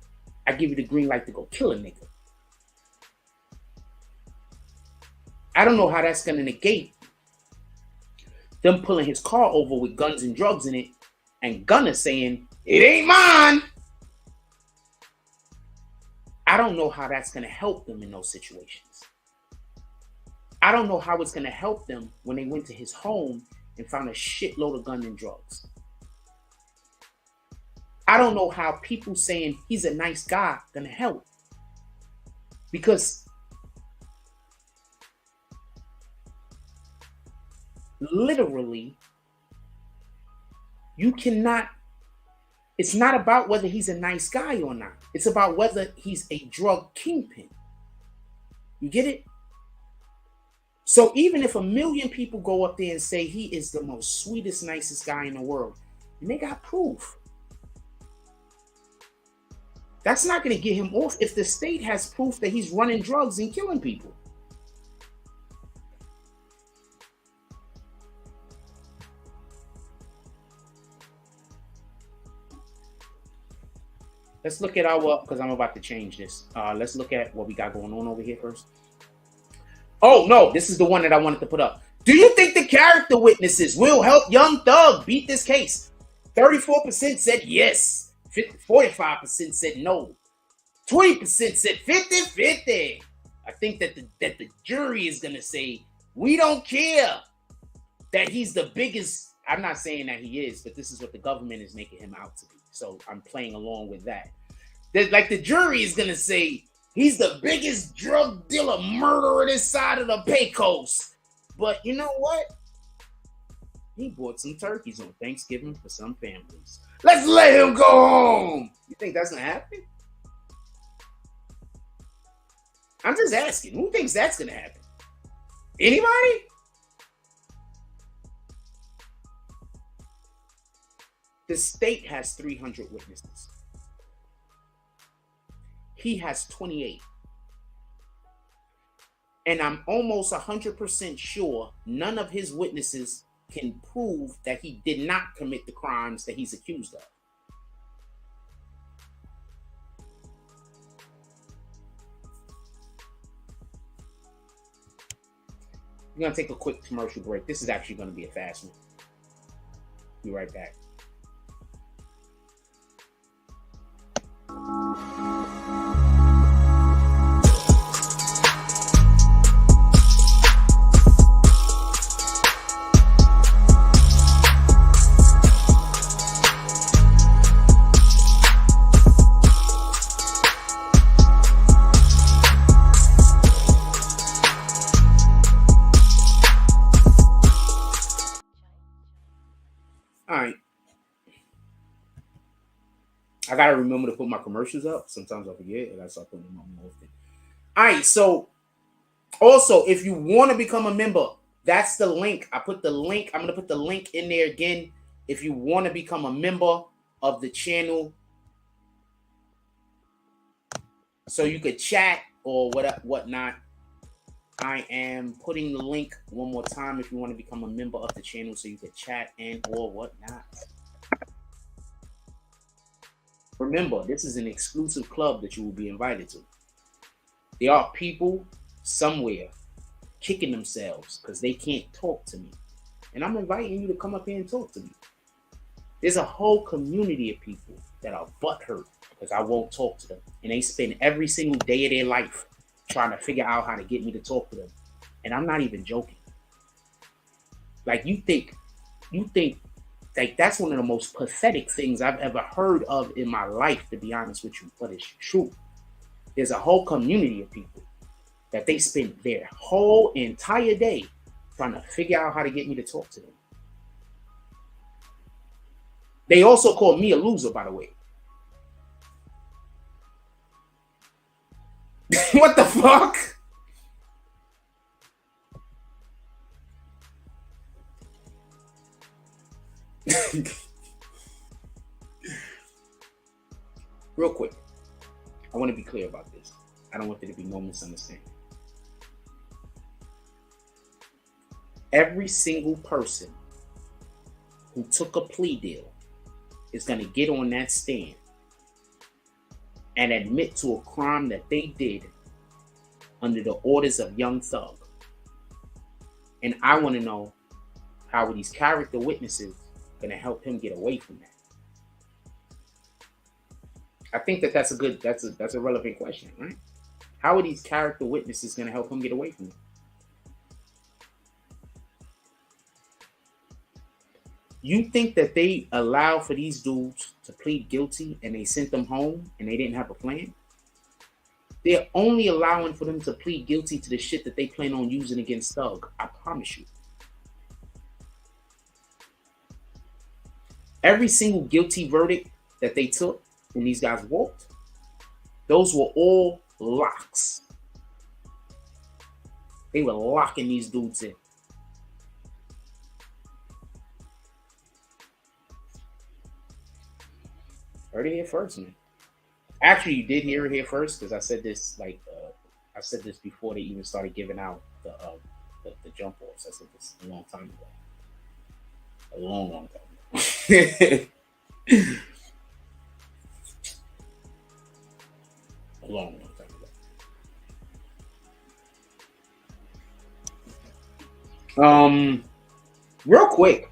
I give you the green light to go kill a nigga. I don't know how that's gonna negate them pulling his car over with guns and drugs in it and Gunner saying, it ain't mine. I don't know how that's gonna help them in those situations. I don't know how it's going to help them when they went to his home and found a shitload of guns and drugs. I don't know how people saying he's a nice guy going to help. Because literally, you cannot, it's not about whether he's a nice guy or not. It's about whether he's a drug kingpin. You get it? So even if 1 million people go up there and say he is the most sweetest, nicest guy in the world, and they got proof, that's not going to get him off if the state has proof that he's running drugs and killing people. Let's look at our, because I'm about to change this. Let's look at what we got going on over here first. Oh, no, this is the one that I wanted to put up. Do you think the character witnesses will help Young Thug beat this case? 34% said yes. 45% said no. 20% said 50-50. I think that the jury is going to say, we don't care that he's the biggest. I'm not saying that he is, but this is what the government is making him out to be. So I'm playing along with that. Like the jury is going to say, he's the biggest drug dealer murderer this side of the Pecos. But you know what? He bought some turkeys on Thanksgiving for some families. Let's let him go home. You think that's going to happen? I'm just asking. Who thinks that's going to happen? Anybody? The state has 300 witnesses. He has 28. And I'm almost 100% sure none of his witnesses can prove that he did not commit the crimes that he's accused of. We're going to take a quick commercial break. This is actually going to be a fast one. Be right back. I gotta remember to put my commercials up. Sometimes I forget, and I start putting them up more often. All right, so also, if you want to become a member, that's the link. I put the link. I'm gonna put the link in there again. If you want to become a member of the channel, so you could chat or whatnot. I am putting the link one more time if you want to become a member of the channel, so you could chat and or whatnot. Remember, this is an exclusive club that you will be invited to. There are people somewhere kicking themselves because they can't talk to me. And I'm inviting you to come up here and talk to me. There's a whole community of people that are butthurt because I won't talk to them. And they spend every single day of their life trying to figure out how to get me to talk to them. And I'm not even joking. Like you think like that's one of the most pathetic things I've ever heard of in my life, to be honest with you, but it's true. There's a whole community of people that they spend their whole entire day trying to figure out how to get me to talk to them. They also call me a loser, by the way. What the fuck? Real quick, I want to be clear about this. I don't want there to be no misunderstanding. Every single person who took a plea deal is going to get on that stand and admit to a crime that they did under the orders of Young Thug. And I want to know, how are these character witnesses going to help him get away from that? I think that's a relevant question, right? How are these character witnesses going to help him get away from it? You think that they allow for these dudes to plead guilty and they sent them home and they didn't have a plan? They're only allowing for them to plead guilty to the shit that they plan on using against Thug. I promise you. Every single guilty verdict that they took when these guys walked, those were all locks. They were locking these dudes in. Heard it here first, man. Actually, you did hear it here first because I said this I said this before they even started giving out the jump offs. I said this a long time ago. A long time ago. long time ago. Real quick,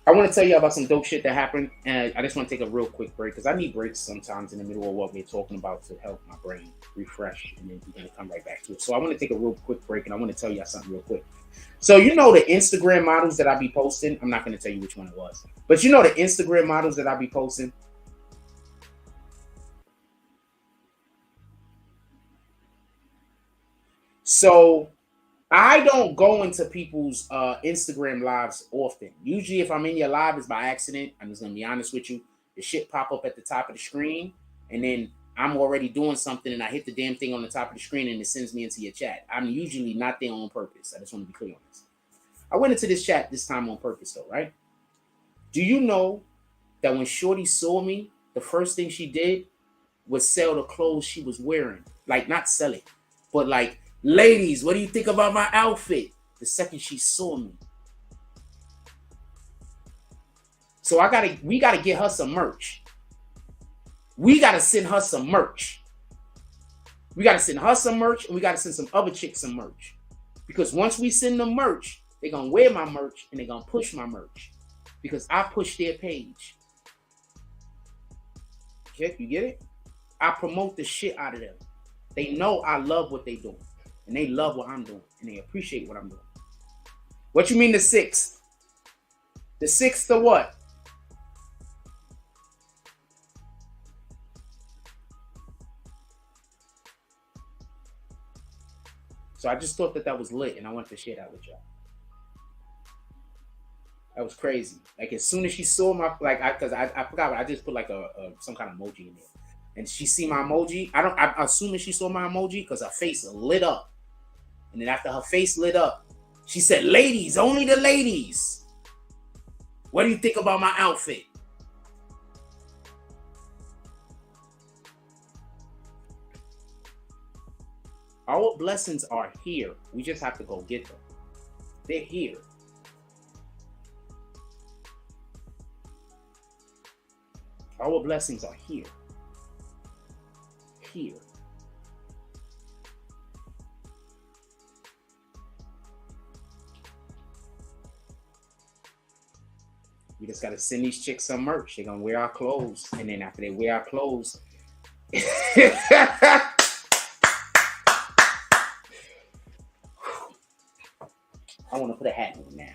I want to tell you about some dope shit that happened, and I just want to take a real quick break because I need breaks sometimes in the middle of what we're talking about to help my brain refresh, and then we're going to come right back to it. So I want to take a real quick break, and I want to tell you something real quick. So you know the Instagram models that I be posting? I'm not going to tell you which one it was, but you know the Instagram models that I be posting? So I don't go into people's Instagram lives often. Usually, if I'm in your live, it's by accident. I'm just gonna be honest with you. The shit pop up at the top of the screen, and then I'm already doing something, and I hit the damn thing on the top of the screen, and it sends me into your chat. I'm usually not there on purpose. I just want to be clear on this. I went into this chat this time on purpose, though, right? Do you know that when Shorty saw me, the first thing she did was sell the clothes she was wearing? Like, not sell it, but like, ladies, what do you think about my outfit? The second she saw me. So we gotta get her some merch. We gotta send her some merch. We gotta send her some merch, and we gotta send some other chicks some merch. Because once we send them merch, they're gonna wear my merch and they're gonna push my merch. Because I push their page. Okay, you get it? I promote the shit out of them. They know I love what they doing. And they love what I'm doing. And they appreciate what I'm doing. What you mean the 6th? The 6th to what? So I just thought that was lit, and I wanted to share that with y'all. That was crazy. Like, as soon as she saw my, like, because I forgot, but I just put like some kind of emoji in there. And she see my emoji. I'm assuming she saw my emoji because her face lit up. And then after her face lit up, she said, ladies, only the ladies. What do you think about my outfit? Our blessings are here. We just have to go get them. They're here. Our blessings are here. Here. We just got to send these chicks some merch. They're going to wear our clothes. And then after they wear our clothes, I want to put a hat on now.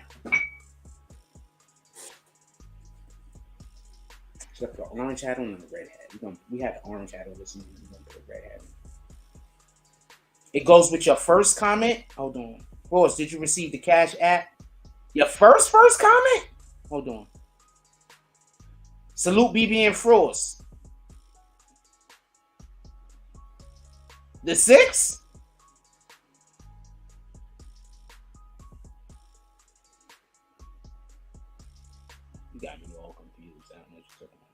Should I put an orange hat on and a red hat? We had the orange hat on this morning. We're going to put a red hat on. It goes with your first comment. Hold on. Ross, did you receive the Cash App? Your first comment? Hold on. Salute BBN Frost. The 6th? You got me all confused. I don't know what you're talking about.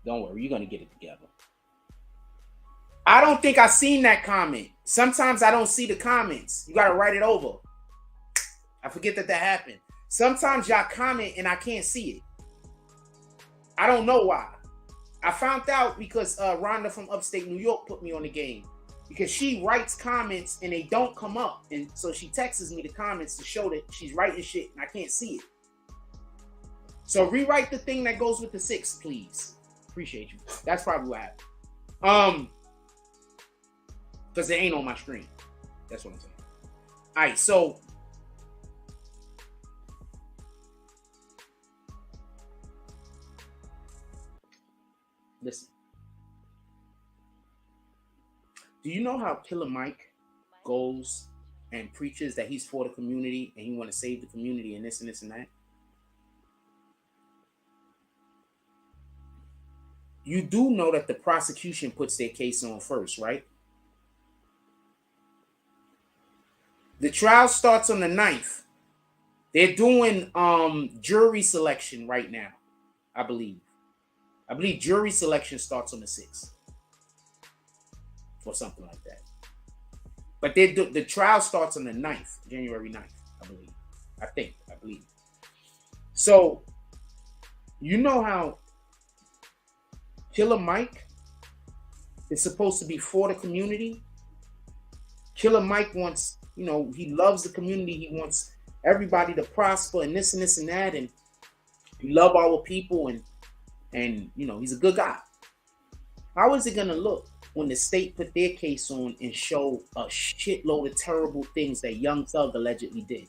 Don't worry, you're going to get it together. I don't think I seen that comment. Sometimes I don't see the comments. You got to write it over. I forget that happened. Sometimes y'all comment and I can't see it. I don't know why. I found out because Rhonda from upstate New York put me on the game. Because she writes comments and they don't come up. And so she texts me the comments to show that she's writing shit and I can't see it. So rewrite the thing that goes with the 6, please. Appreciate you. That's probably what happened. Because it ain't on my screen. That's what I'm saying. All right, so listen. Do you know how Killer Mike goes and preaches that he's for the community and he want to save the community and this and this and that? You do know that the prosecution puts their case on first, right? The trial starts on the 9th. They're doing jury selection right now, I believe. I believe jury selection starts on the 6th. Or something like that. But the trial starts on the 9th, January 9th, I believe. I believe. So, you know how Killer Mike is supposed to be for the community. Killer Mike wants, he loves the community. He wants everybody to prosper and this and this and that. And he love our people and he's a good guy. How is it going to look when the state put their case on and show a shitload of terrible things that Young Thug allegedly did?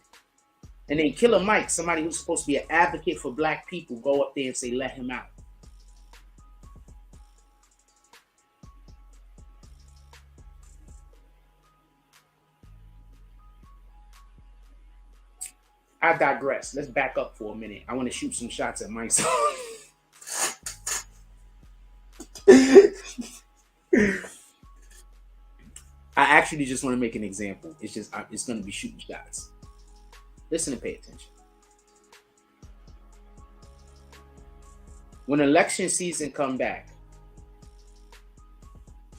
And then Killer Mike, somebody who's supposed to be an advocate for black people, go up there and say, let him out. I digress. Let's back up for a minute. I want to shoot some shots at Mike. I actually just want to make an example. It's going to be shooting shots. Listen and pay attention. When election season come back,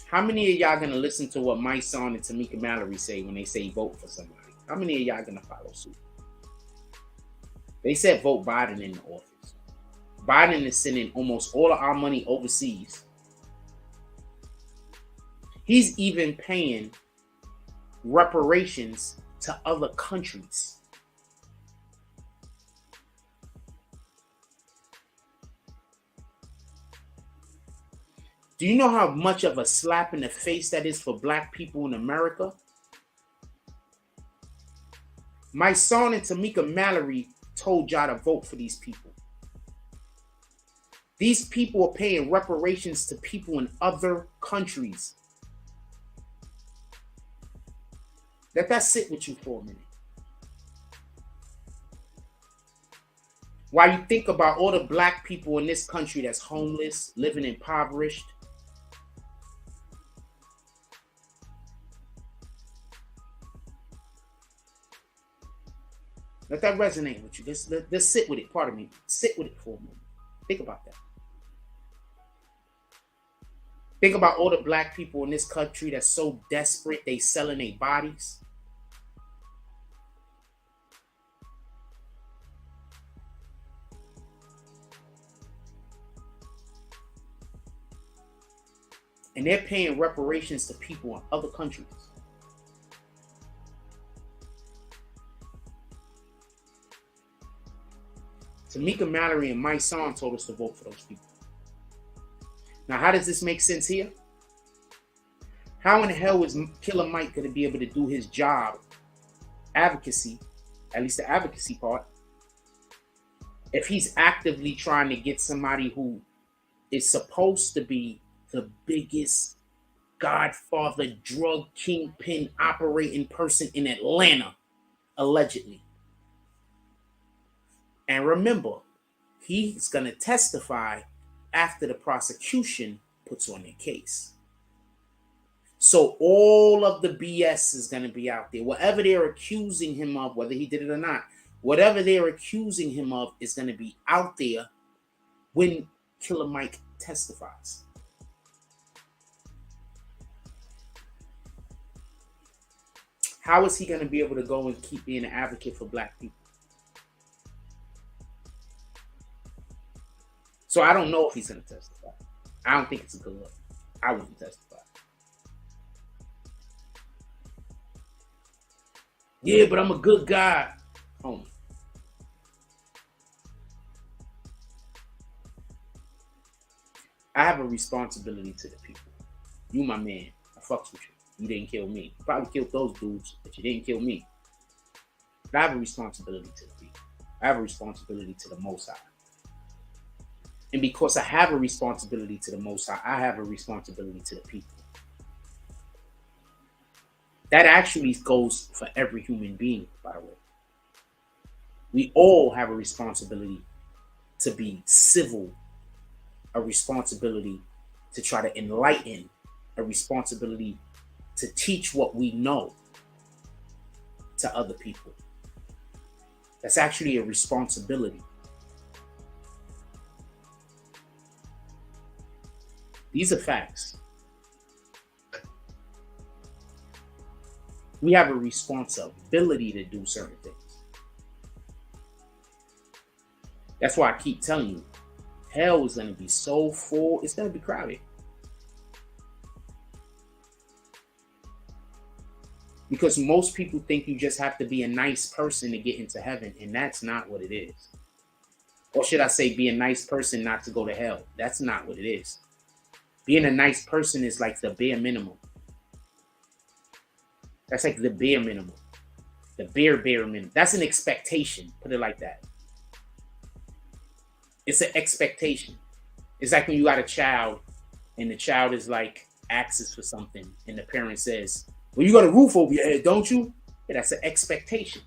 how many of y'all going to listen to what Mike Son and Tamika Mallory say when they say vote for somebody? How many of y'all going to follow suit? They said vote Biden in the office. Biden is sending almost all of our money overseas. He's even paying reparations to other countries. Do you know how much of a slap in the face that is for black people in America? My son and Tamika Mallory told y'all to vote for these people. These people are paying reparations to people in other countries. Let that sit with you for a minute. While you think about all the black people in this country that's homeless, living impoverished. Let that resonate with you. Let's sit with it. Pardon me. Sit with it for a moment. Think about that. Think about all the black people in this country that's so desperate they selling their bodies. And they're paying reparations to people in other countries. Tamika Mallory and Mike Son told us to vote for those people. Now, how does this make sense here? How in the hell is Killer Mike going to be able to do his job, advocacy, at least the advocacy part, if he's actively trying to get somebody who is supposed to be the biggest Godfather drug kingpin operating person in Atlanta, allegedly? And remember, he's going to testify after the prosecution puts on their case. So all of the BS is going to be out there. Whatever they're accusing him of, whether he did it or not, whatever they're accusing him of is going to be out there when Killer Mike testifies. How is he going to be able to go and keep being an advocate for black people? So I don't know if he's going to testify. I don't think it's a good look. I wouldn't testify. Yeah, but I'm a good guy. Homie. I have a responsibility to the people. You my man. I fucks with you. You didn't kill me. You probably killed those dudes, but you didn't kill me. But I have a responsibility to the people. I have a responsibility to the Most High. And because I have a responsibility to the Most High, I have a responsibility to the people. That actually goes for every human being, by the way. We all have a responsibility to be civil, a responsibility to try to enlighten, a responsibility to teach what we know to other people. That's actually a responsibility. These are facts. We have a responsibility to do certain things. That's why I keep telling you, Hell is going to be so full. It's going to be crowded. Because most people think you just have to be a nice person to get into heaven, and that's not what it is. Or should I say, be a nice person not to go to hell? That's not what it is. Being a nice person is like the bare minimum. That's like the bare minimum. The bare minimum. That's an expectation. Put it like that. It's an expectation. It's like when you got a child and the child is like asks for something and the parent says, well, you got a roof over your head, don't you? Yeah, that's an expectation.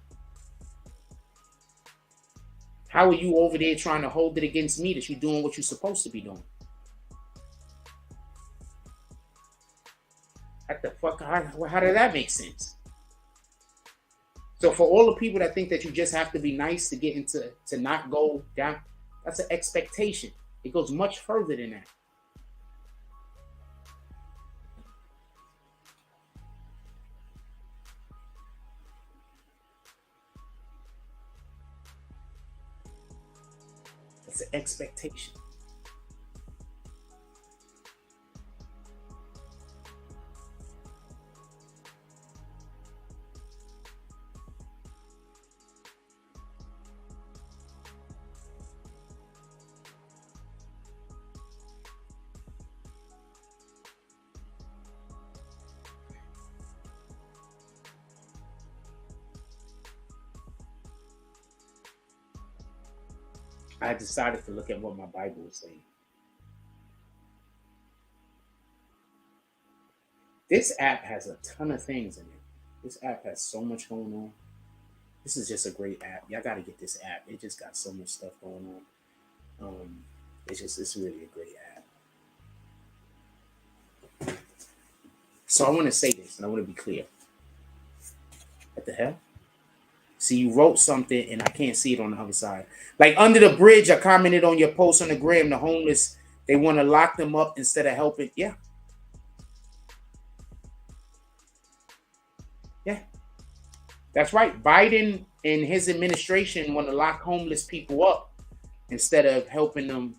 How are you over there trying to hold it against me that you're doing what you're supposed to be doing? What the fuck? How did that make sense? So for all the people that think that you just have to be nice to get into, to not go down, that's an expectation. It goes much further than that. It's an expectation. I decided to look at what my Bible was saying. This app has a ton of things in it. This app has so much going on. This is just a great app. Y'all got to get this app. It just got so much stuff going on. It's really a great app. So I want to say this, and I want to be clear. What the hell? See, you wrote something, and I can't see it on the other side. Like, under the bridge, I commented on your post on the gram, the homeless, they want to lock them up instead of helping. Yeah. Yeah. That's right. Biden and his administration want to lock homeless people up instead of helping them.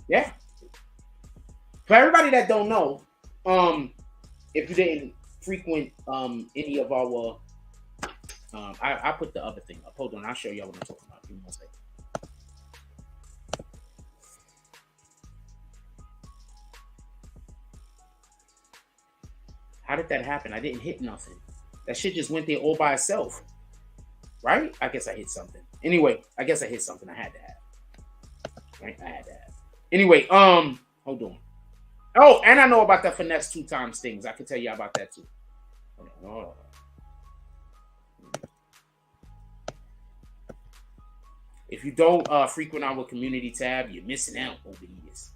Yeah. For everybody that don't know, if you didn't frequent any of our, I put the other thing up. Hold on, I'll show y'all what I'm talking about. Give me one second. How did that happen? I didn't hit nothing. That shit just went there all by itself. Right? I guess I hit something. Anyway, I guess I hit something I had to have. Right? I had to have. Anyway, hold on. Oh, and I know about the finesse 2 times things. I can tell you about that too. Oh. If you don't frequent our community tab, you're missing out over years.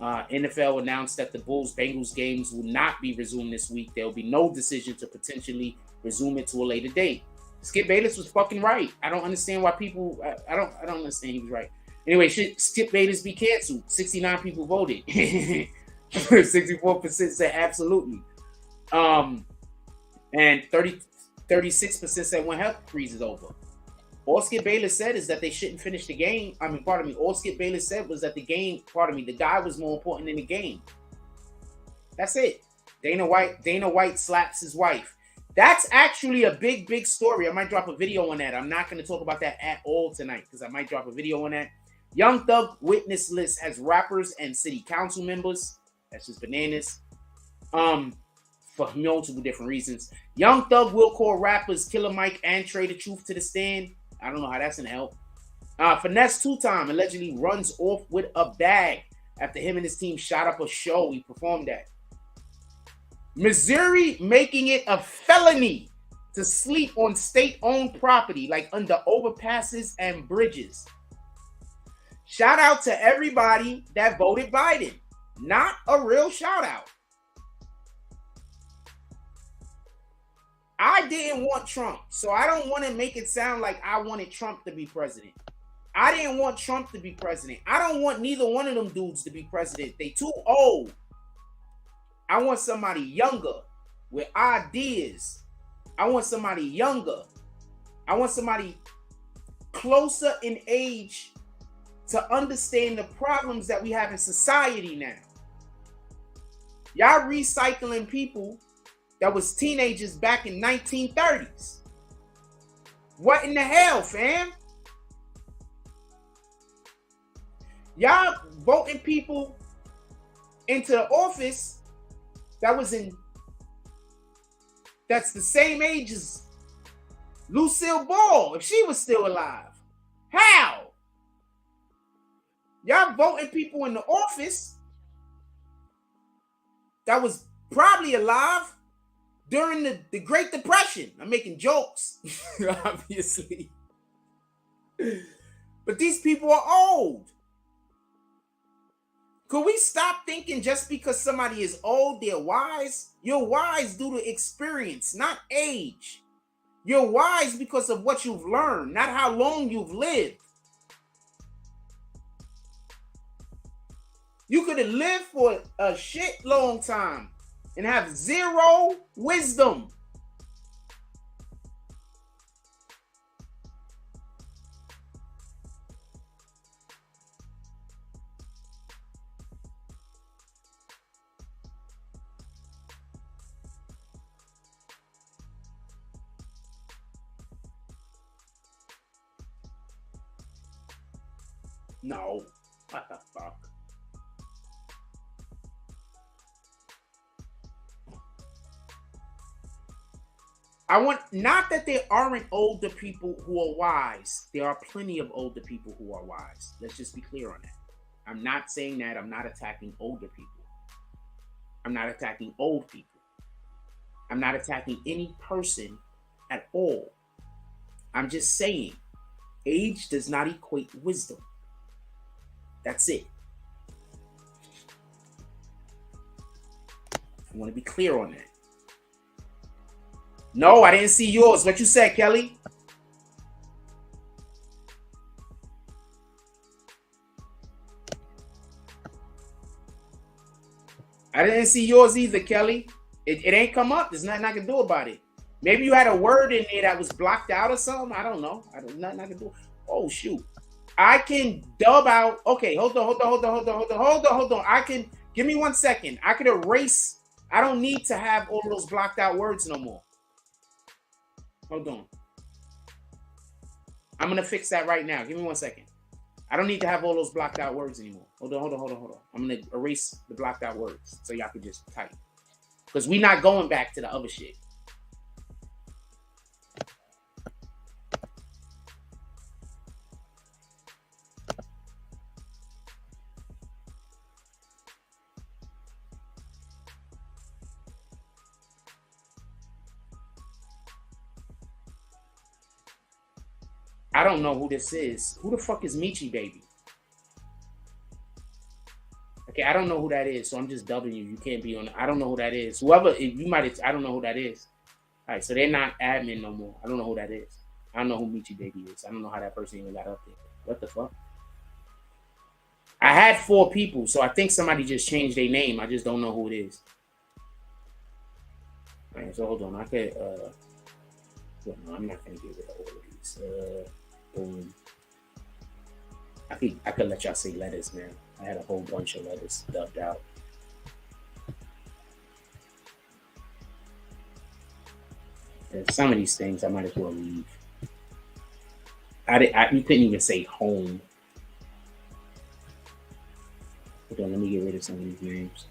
NFL announced that the Bulls-Bengals games will not be resumed this week. There will be no decision to potentially resume it to a later date. Skip Bayless was fucking right. I don't understand why people. I don't understand. He was right. Anyway, should Skip Bayless be canceled? 69 people voted. 64% said absolutely. And 36% said when health freeze is over. All Skip Bayless said is that they shouldn't finish the game. All Skip Bayless said was that the guy was more important than the game. That's it. Dana White slaps his wife. That's actually a big story. I might drop a video on that. I'm not going to talk about that at all tonight because I might drop a video on that. Young Thug witness list has rappers and city council members. That's just bananas. For multiple different reasons. Young Thug will call rappers Killer Mike and Trey the Truth to the stand. I don't know how that's gonna help. Finesse 2 Time allegedly runs off with a bag after him and his team shot up a show he performed at. Missouri making it a felony to sleep on state-owned property, like under overpasses and bridges. Shout out to everybody that voted Biden. Not a real shout out. I didn't want Trump, so I don't want to make it sound like I wanted Trump to be president. I didn't want Trump to be president. I don't want neither one of them dudes to be president. They too old. I want somebody younger with ideas. I want somebody younger. I want somebody closer in age to understand the problems that we have in society now. Y'all recycling people that was teenagers back in 1930s. What in the hell, fam? Y'all voting people into the office that's the same age as Lucille Ball, if she was still alive. How? Y'all voting people in the office that was probably alive during the Great Depression. I'm making jokes, obviously. But these people are old. Could we stop thinking just because somebody is old, they're wise? You're wise due to experience, not age. You're wise because of what you've learned, not how long you've lived. You could have lived for a shit long time and have zero wisdom. No. What the fuck? I want, not that there aren't older people who are wise. There are plenty of older people who are wise. Let's just be clear on that. I'm not saying that. I'm not attacking older people. I'm not attacking old people. I'm not attacking any person at all. I'm just saying age does not equate wisdom. That's it. I want to be clear on that. No, I didn't see yours. What you said, Kelly? I didn't see yours either, Kelly. It ain't come up. There's nothing I can do about it. Maybe you had a word in there that was blocked out or something. I don't know. Nothing I can do. Oh, shoot. I can dub out. Okay, hold on. I can, give me 1 second. I could erase. I don't need to have all those blocked out words no more. Hold on. I'm going to fix that right now. Give me 1 second. I don't need to have all those blocked out words anymore. Hold on. I'm going to erase the blocked out words so y'all can just type. Because we're not going back to the other shit. I don't know who this is. Who the fuck is Michi Baby? Okay, I don't know who that is, so I'm just dubbing you. You can't be on. I don't know who that is. Whoever, if you might, I don't know who that is. All right, so they're not admin no more. I don't know who that is. I don't know who Michi Baby is. I don't know how that person even got up there. What the fuck? I had 4 people, so I think somebody just changed their name. I just don't know who it is. All right, so hold on. I could. No, I'm not gonna get rid of all of these. Boom. I could let y'all say letters, man. I had a whole bunch of letters dubbed out. And some of these things I might as well leave. You couldn't even say home. Hold on, let me get rid of some of these names.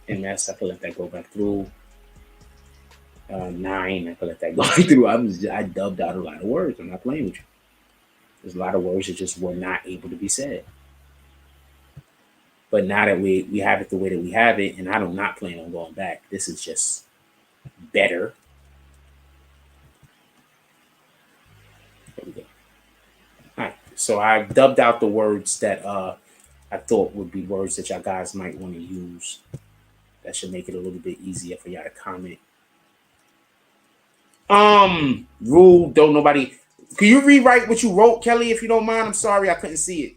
MS, I could let that go back through. 9, I could let that go through. I dubbed out a lot of words. I'm not playing with you. There's a lot of words that just were not able to be said. But now that we have it the way that we have it, and I'm not planning on going back. This is just better. There we go. All right. So I dubbed out the words that I thought would be words that y'all guys might want to use. That should make it a little bit easier for y'all to comment. Rule, don't nobody. Can you rewrite what you wrote, Kelly, if you don't mind? I'm sorry, I couldn't see it.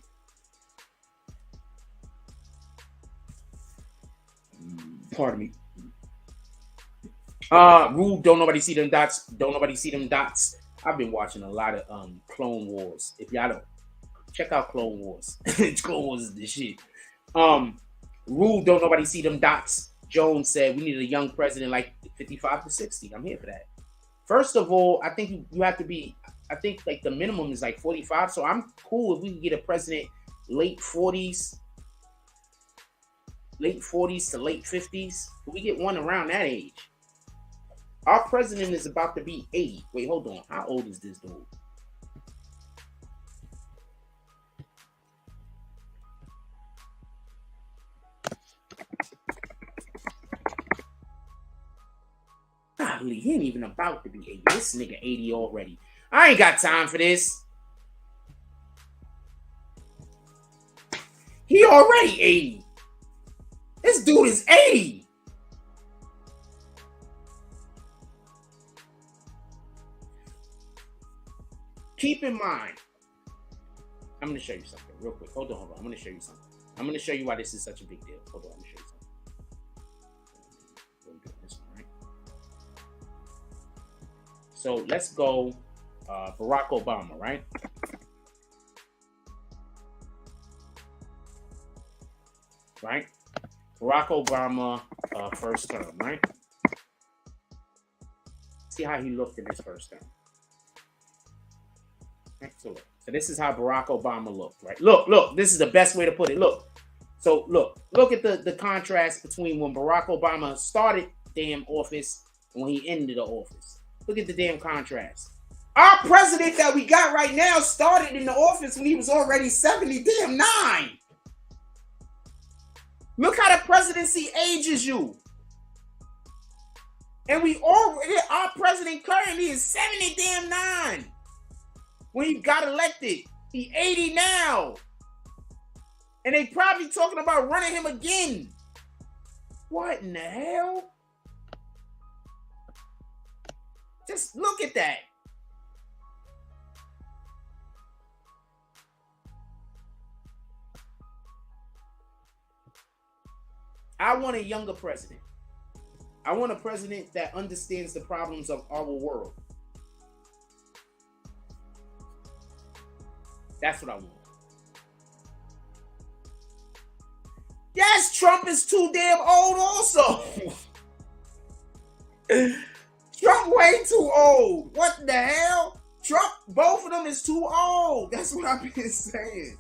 Pardon me. Rule, don't nobody see them dots. Don't nobody see them dots. I've been watching a lot of Clone Wars. If y'all don't check out Clone Wars, Clone Wars is the shit. Rule don't nobody see them dots. Jones said we need a young president like 55 to 60. I'm here for that. First of all, I think you have to be. I think like the minimum is like 45. So I'm cool if we can get a president late 40s to late 50s. If we get one around that age. Our president is about to be 80. Wait, hold on. How old is this dude? Golly, he ain't even about to be 80. This nigga 80 already. I ain't got time for this. He already 80. This dude is 80. Keep in mind, I'm going to show you something real quick. Hold on. I'm going to show you something. I'm going to show you why this is such a big deal. Hold on, let me show you something. This one, right? So let's go Barack Obama, right? Right? Barack Obama, first term, right? See how he looked in his first term. Right, so this is how Barack Obama looked, right? Look, this is the best way to put it. Look at the contrast between when Barack Obama started damn office and when he ended the office. Look at the damn contrast. Our president that we got right now started in the office when he was already 79. Look how the presidency ages you. And our president currently is 79 when he got elected. He's 80 now. And they probably talking about running him again. What in the hell? Just look at that. I want a younger president. I want a president that understands the problems of our world. That's what I want. Yes, Trump is too damn old also. Trump way too old. What the hell? Trump, both of them is too old. That's what I've been saying.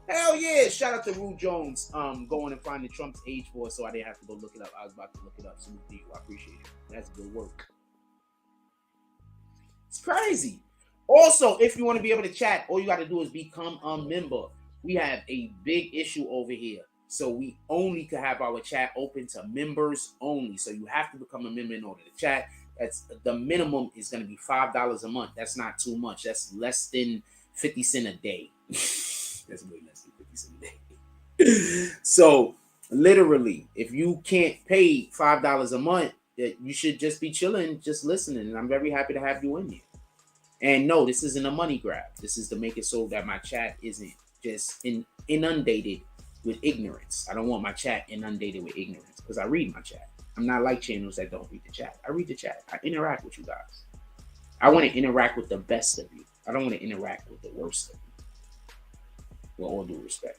Hell yeah. Shout out to Rue Jones going and finding Trump's age for us so I didn't have to go look it up. I was about to look it up. Salute to you. I appreciate it. That's good work. It's crazy. Also, if you want to be able to chat, all you got to do is become a member. We have a big issue over here. So we only can have our chat open to members only. So you have to become a member in order to chat. That's the minimum is going to be $5 a month. That's not too much. That's less than 50 cents a day. That's way less than 50 cents a day. So literally, if you can't pay $5 a month, you should just be chilling, just listening. And I'm very happy to have you in here. And no, this isn't a money grab. This is to make it so that my chat isn't just inundated with ignorance. I don't want my chat inundated with ignorance because I read my chat. I'm not like channels that don't read the chat. I read the chat. I interact with you guys. I want to interact with the best of you. I don't want to interact with the worst of you. With all due respect.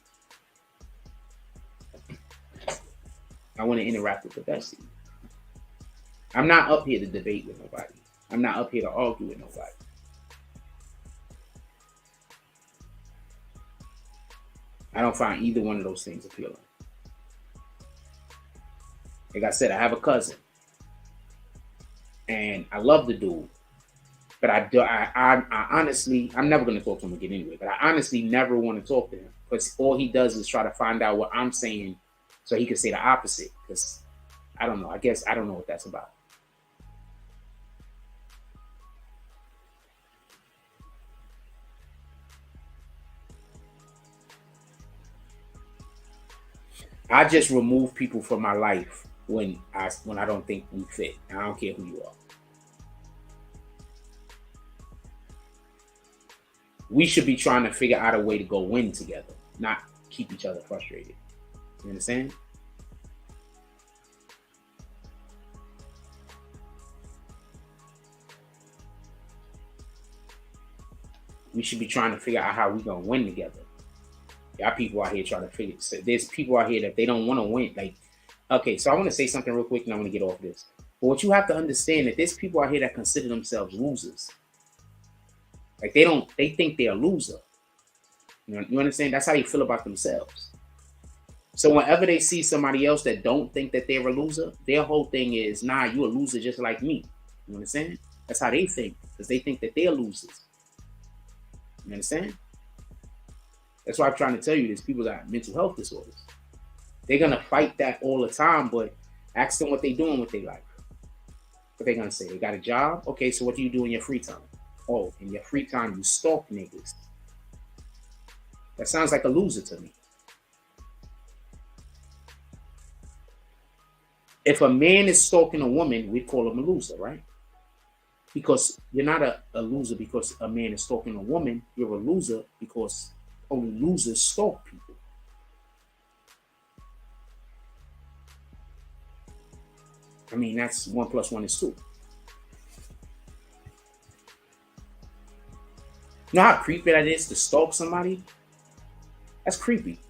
I want to interact with the best of you. I'm not up here to debate with nobody. I'm not up here to argue with nobody. I don't find either one of those things appealing. Like I said, I have a cousin, and I love the dude, but I honestly, I'm never going to talk to him again anyway. But I honestly never want to talk to him because all he does is try to find out what I'm saying, so he can say the opposite. Because I don't know. I guess I don't know what that's about. I just remove people from my life when I don't think we fit. I don't care who you are. We should be trying to figure out a way to go win together, not keep each other frustrated. You understand? we should be trying to figure out how we gonna win together. Y'all people out here trying to figure. So there's people out here that they don't want to win. Like, okay, so I want to say something real quick, and I want to get off this. But what you have to understand that there's people out here that consider themselves losers. Like they think they're a loser. You understand? That's how they feel about themselves. So whenever they see somebody else that don't think that they're a loser, their whole thing is, nah, you a loser just like me. You understand? That's how they think, because they think that they're losers. You understand? That's why I'm trying to tell you this. People got mental health disorders. They're going to fight that all the time, but ask them what they're doing with their life. What they going to say? They got a job? Okay, so what do you do in your free time? Oh, in your free time, you stalk niggas. That sounds like a loser to me. If a man is stalking a woman, we call him a loser, right? Because you're not a loser because a man is stalking a woman. You're a loser because only losers stalk people. I mean, that's 1 + 1 is 2. You know how creepy that is to stalk somebody? That's creepy.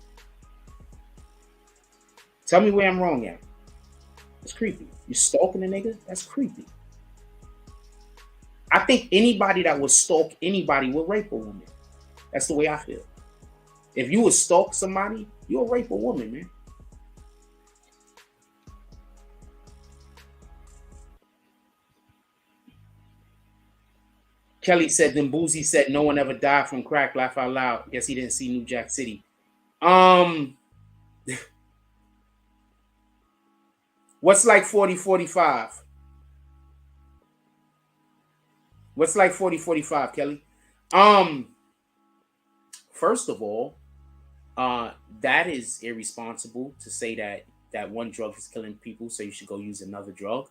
Tell me where I'm wrong at. It's creepy. You're stalking a nigga? That's creepy. I think anybody that would stalk anybody would rape a woman. That's the way I feel. If you would stalk somebody, you'll rape a woman, man. Kelly said, then Boozy said, no one ever died from crack. Laugh out loud. Guess he didn't see New Jack City. What's like 40-45? What's like 40-45, Kelly? First of all, that is irresponsible to say that one drug is killing people, so you should go use another drug.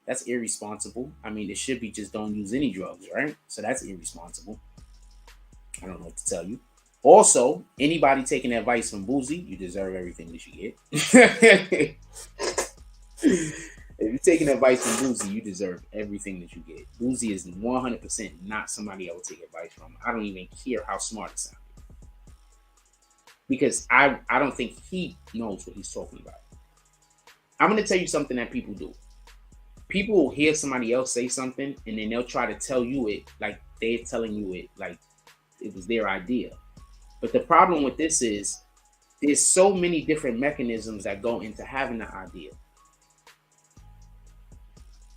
That's irresponsible. I mean, it should be just don't use any drugs, right? So that's irresponsible. I don't know what to tell you. Also, anybody taking advice from Boozy, you deserve everything that you get. If you're taking advice from Boozy, you deserve everything that you get. Boozy is 100% not somebody I would take advice from. I don't even care how smart it sounds. Because I don't think he knows what he's talking about. I'm going to tell you something that people do. People will hear somebody else say something, and then they'll try to tell you it like they're telling you it like it was their idea. But the problem with this is there's so many different mechanisms that go into having the idea.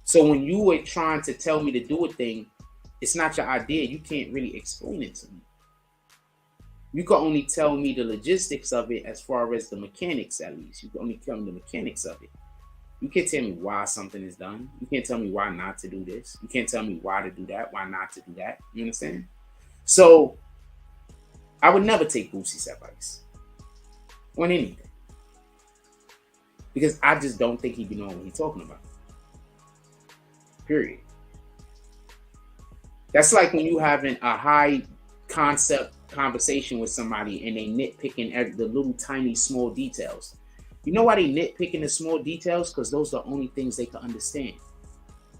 So when you were trying to tell me to do a thing, it's not your idea. You can't really explain it to me. You can only tell me the logistics of it as far as the mechanics, at least. You can only tell me the mechanics of it. You can't tell me why something is done. You can't tell me why not to do this. You can't tell me why to do that, why not to do that. You understand? So I would never take Boosie's advice on anything. Because I just don't think he be knowing what he's talking about. Period. That's like when you having a high concept conversation with somebody and they nitpicking the little tiny small details. You know why they nitpicking the small details? Because those are the only things they can understand.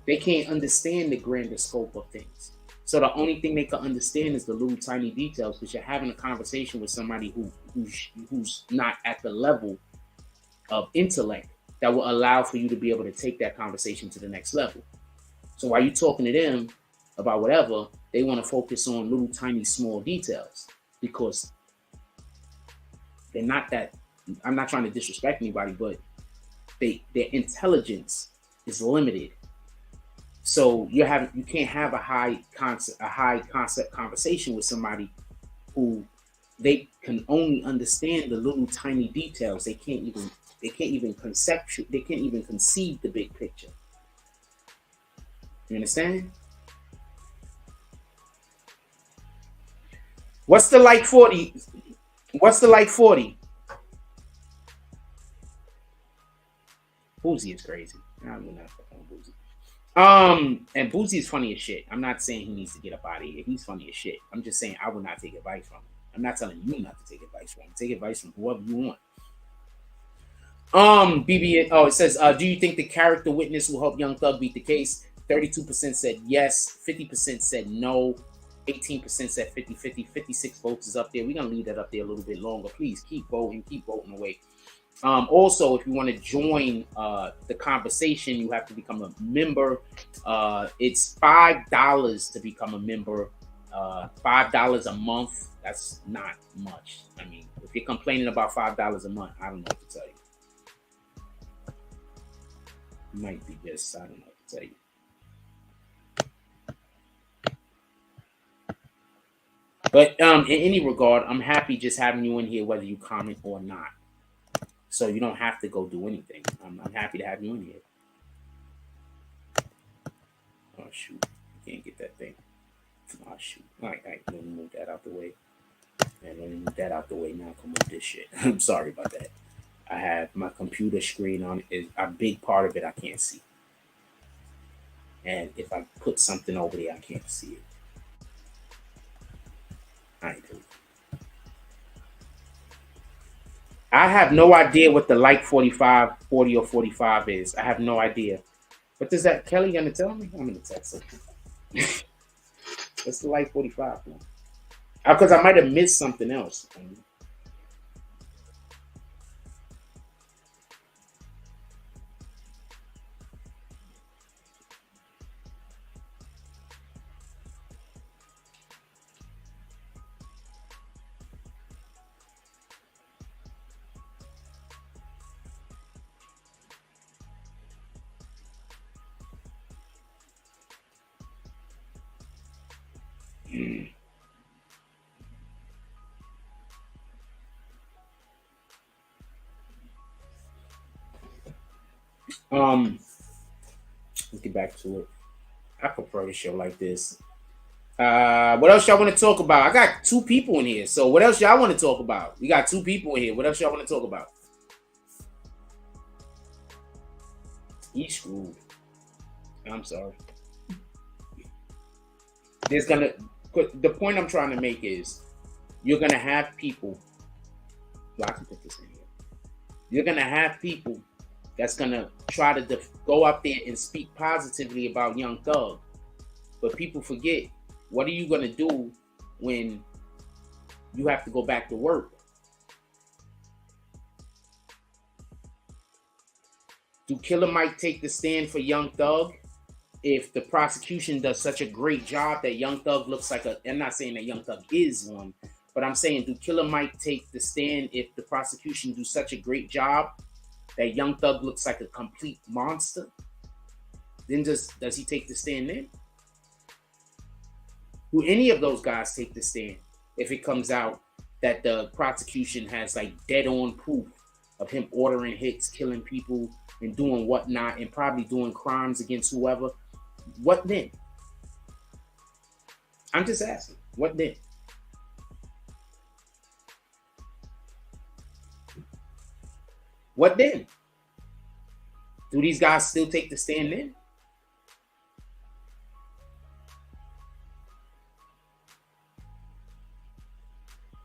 They can't understand the grander scope of things. So the only thing they can understand is the little tiny details, because you're having a conversation with somebody who's not at the level of intellect that will allow for you to be able to take that conversation to the next level. So while you're talking to them about whatever, they want to focus on little tiny small details because they're not that. I'm not trying to disrespect anybody, but their intelligence is limited. So you can't have a high concept conversation with somebody who they can only understand the little tiny details. They can't even conceive the big picture. You understand? What's the like 40? What's the like 40? Boozy is crazy. I'm not fucking Boozy. And Boozy is funny as shit. I'm not saying he needs to get up out of here. He's funny as shit. I'm just saying I would not take advice from him. I'm not telling you not to take advice from him. Take advice from whoever you want. It says, do you think the character witness will help Young Thug beat the case? 32% said yes, 50% said no. 18% said 50-50. 56 votes is up there. We're gonna leave that up there a little bit longer. Please keep voting away. Also, if you want to join the conversation, you have to become a member. It's $5 to become a member. $5 a month. That's not much. I mean, if you're complaining about $5 a month, I don't know what to tell you. It might be just, I don't know what to tell you. But in any regard, I'm happy just having you in here, whether you comment or not. So you don't have to go do anything. I'm happy to have you in here. Oh, shoot. You can't get that thing. Oh, shoot. All right. Let me move that out the way. And let me move that out the way now. Come on, this shit. I'm sorry about that. I have my computer screen on. A big part of it I can't see. And if I put something over there, I can't see it. All right, I have no idea what the like 45, 40, or 45 is. I have no idea. What does that, Kelly gonna tell me? I'm gonna text her. What's the like 45 one? Because I might have missed something else. Let's get back to it. I prefer the show like this. What else y'all want to talk about? I got 2 people in here. So what else y'all want to talk about? We got 2 people in here. What else y'all want to talk about? He's screwed. I'm sorry. The point I'm trying to make is you're gonna have people. Well, I can put this in here. You're gonna have people that's gonna try to go up there and speak positively about Young Thug, but people forget, what are you gonna do when you have to go back to work? Do Killer Mike take the stand for Young Thug if the prosecution does such a great job that Young Thug looks like I'm not saying that Young Thug is one, but I'm saying, do Killer Mike take the stand if the prosecution do such a great job that Young Thug looks like a complete monster? Then does he take the stand then? Do any of those guys take the stand if it comes out that the prosecution has like dead-on proof of him ordering hits, killing people, and doing whatnot, and probably doing crimes against whoever? What then? I'm just asking. What then? What then? Do these guys still take the stand then?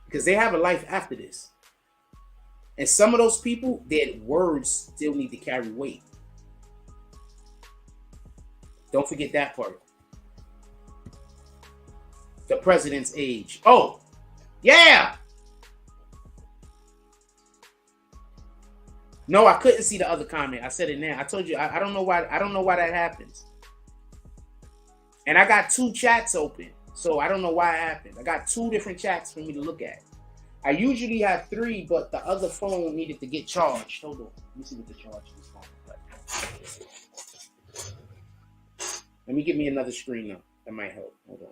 Because they have a life after this. And some of those people, their words still need to carry weight. Don't forget that part. The president's age. Oh, yeah. No, I couldn't see the other comment. I said it now. I told you, I don't know why. I don't know why that happens. And I got 2 chats open, so I don't know why it happened. I got 2 different chats for me to look at. I usually have 3, but the other phone needed to get charged. Hold on. Let me see what the charge is. Let me give me another screen up. That might help. Hold on.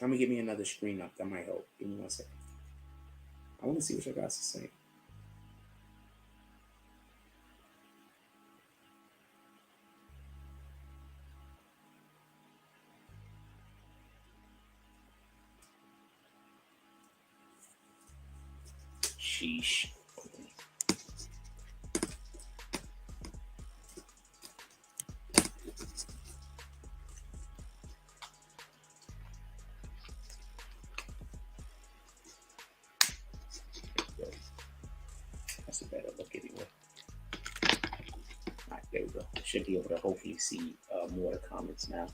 I'm gonna give me another screen up. That might help. Give me 1 second. I want to see what you guys are saying. Sheesh. That's a better look anyway. There we go. Should be able to hopefully see more of the comments now.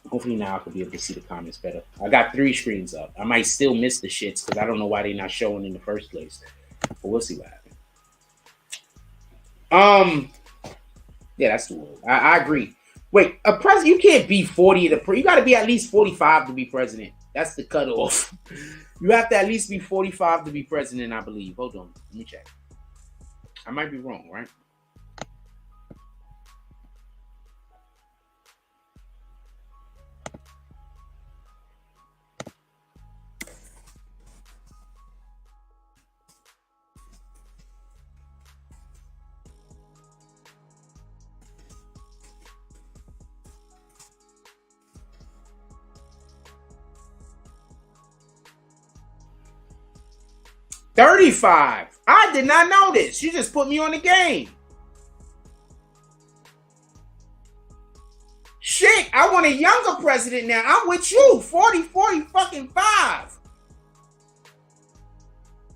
Hopefully now I could be able to see the comments better. I got 3 screens up. I might still miss the shits because I don't know why they're not showing in the first place. But we'll see what happens. Yeah, that's too old. I agree. Wait, a president, you can't be 40 you got to be at least 45 to be president. That's the cutoff. You have to at least be 45 to be president, I believe. Hold on. Let me check. I might be wrong, right? $35. I did not know this. You just put me on the game. Shit, I want a younger president now. I'm with you. 40 fucking 5.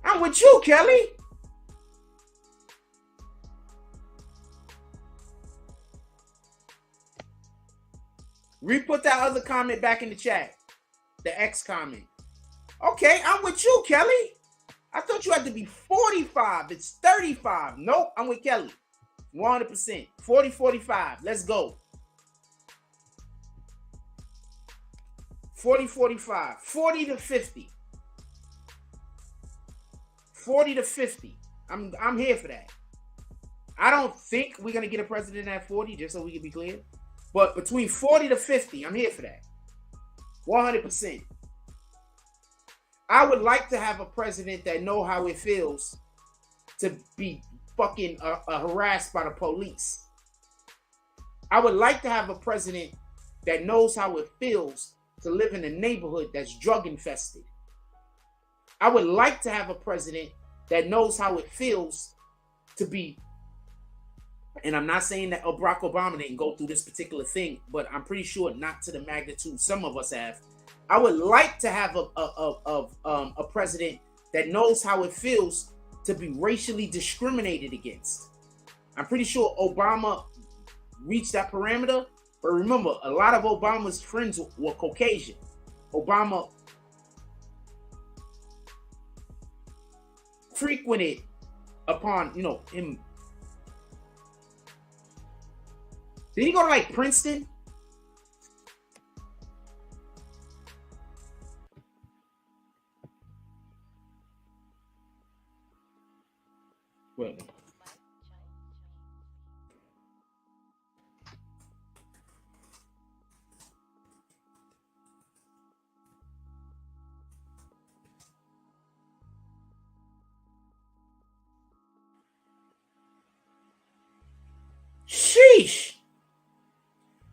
I'm with you, Kelly. Re-put that other comment back in the chat. The X comment. Okay, I'm with you, Kelly. I thought you had to be 45. It's 35. Nope, I'm with Kelly. 100%. 40, 45. Let's go. 40, 45. 40 to 50. 40 to 50. I'm here for that. I don't think we're going to get a president at 40, just so we can be clear. But between 40 to 50, I'm here for that. 100%. I would like to have a president that know how it feels to be fucking harassed by the police. I would like to have a president that knows how it feels to live in a neighborhood that's drug infested. I would like to have a president that knows how it feels to be, and I'm not saying that Barack Obama didn't go through this particular thing, but I'm pretty sure not to the magnitude some of us have. I would like to have a president that knows how it feels to be racially discriminated against. I'm pretty sure Obama reached that parameter, but remember, a lot of Obama's friends were Caucasian. Obama frequented upon, him. Did he go to like Princeton? Well, sheesh.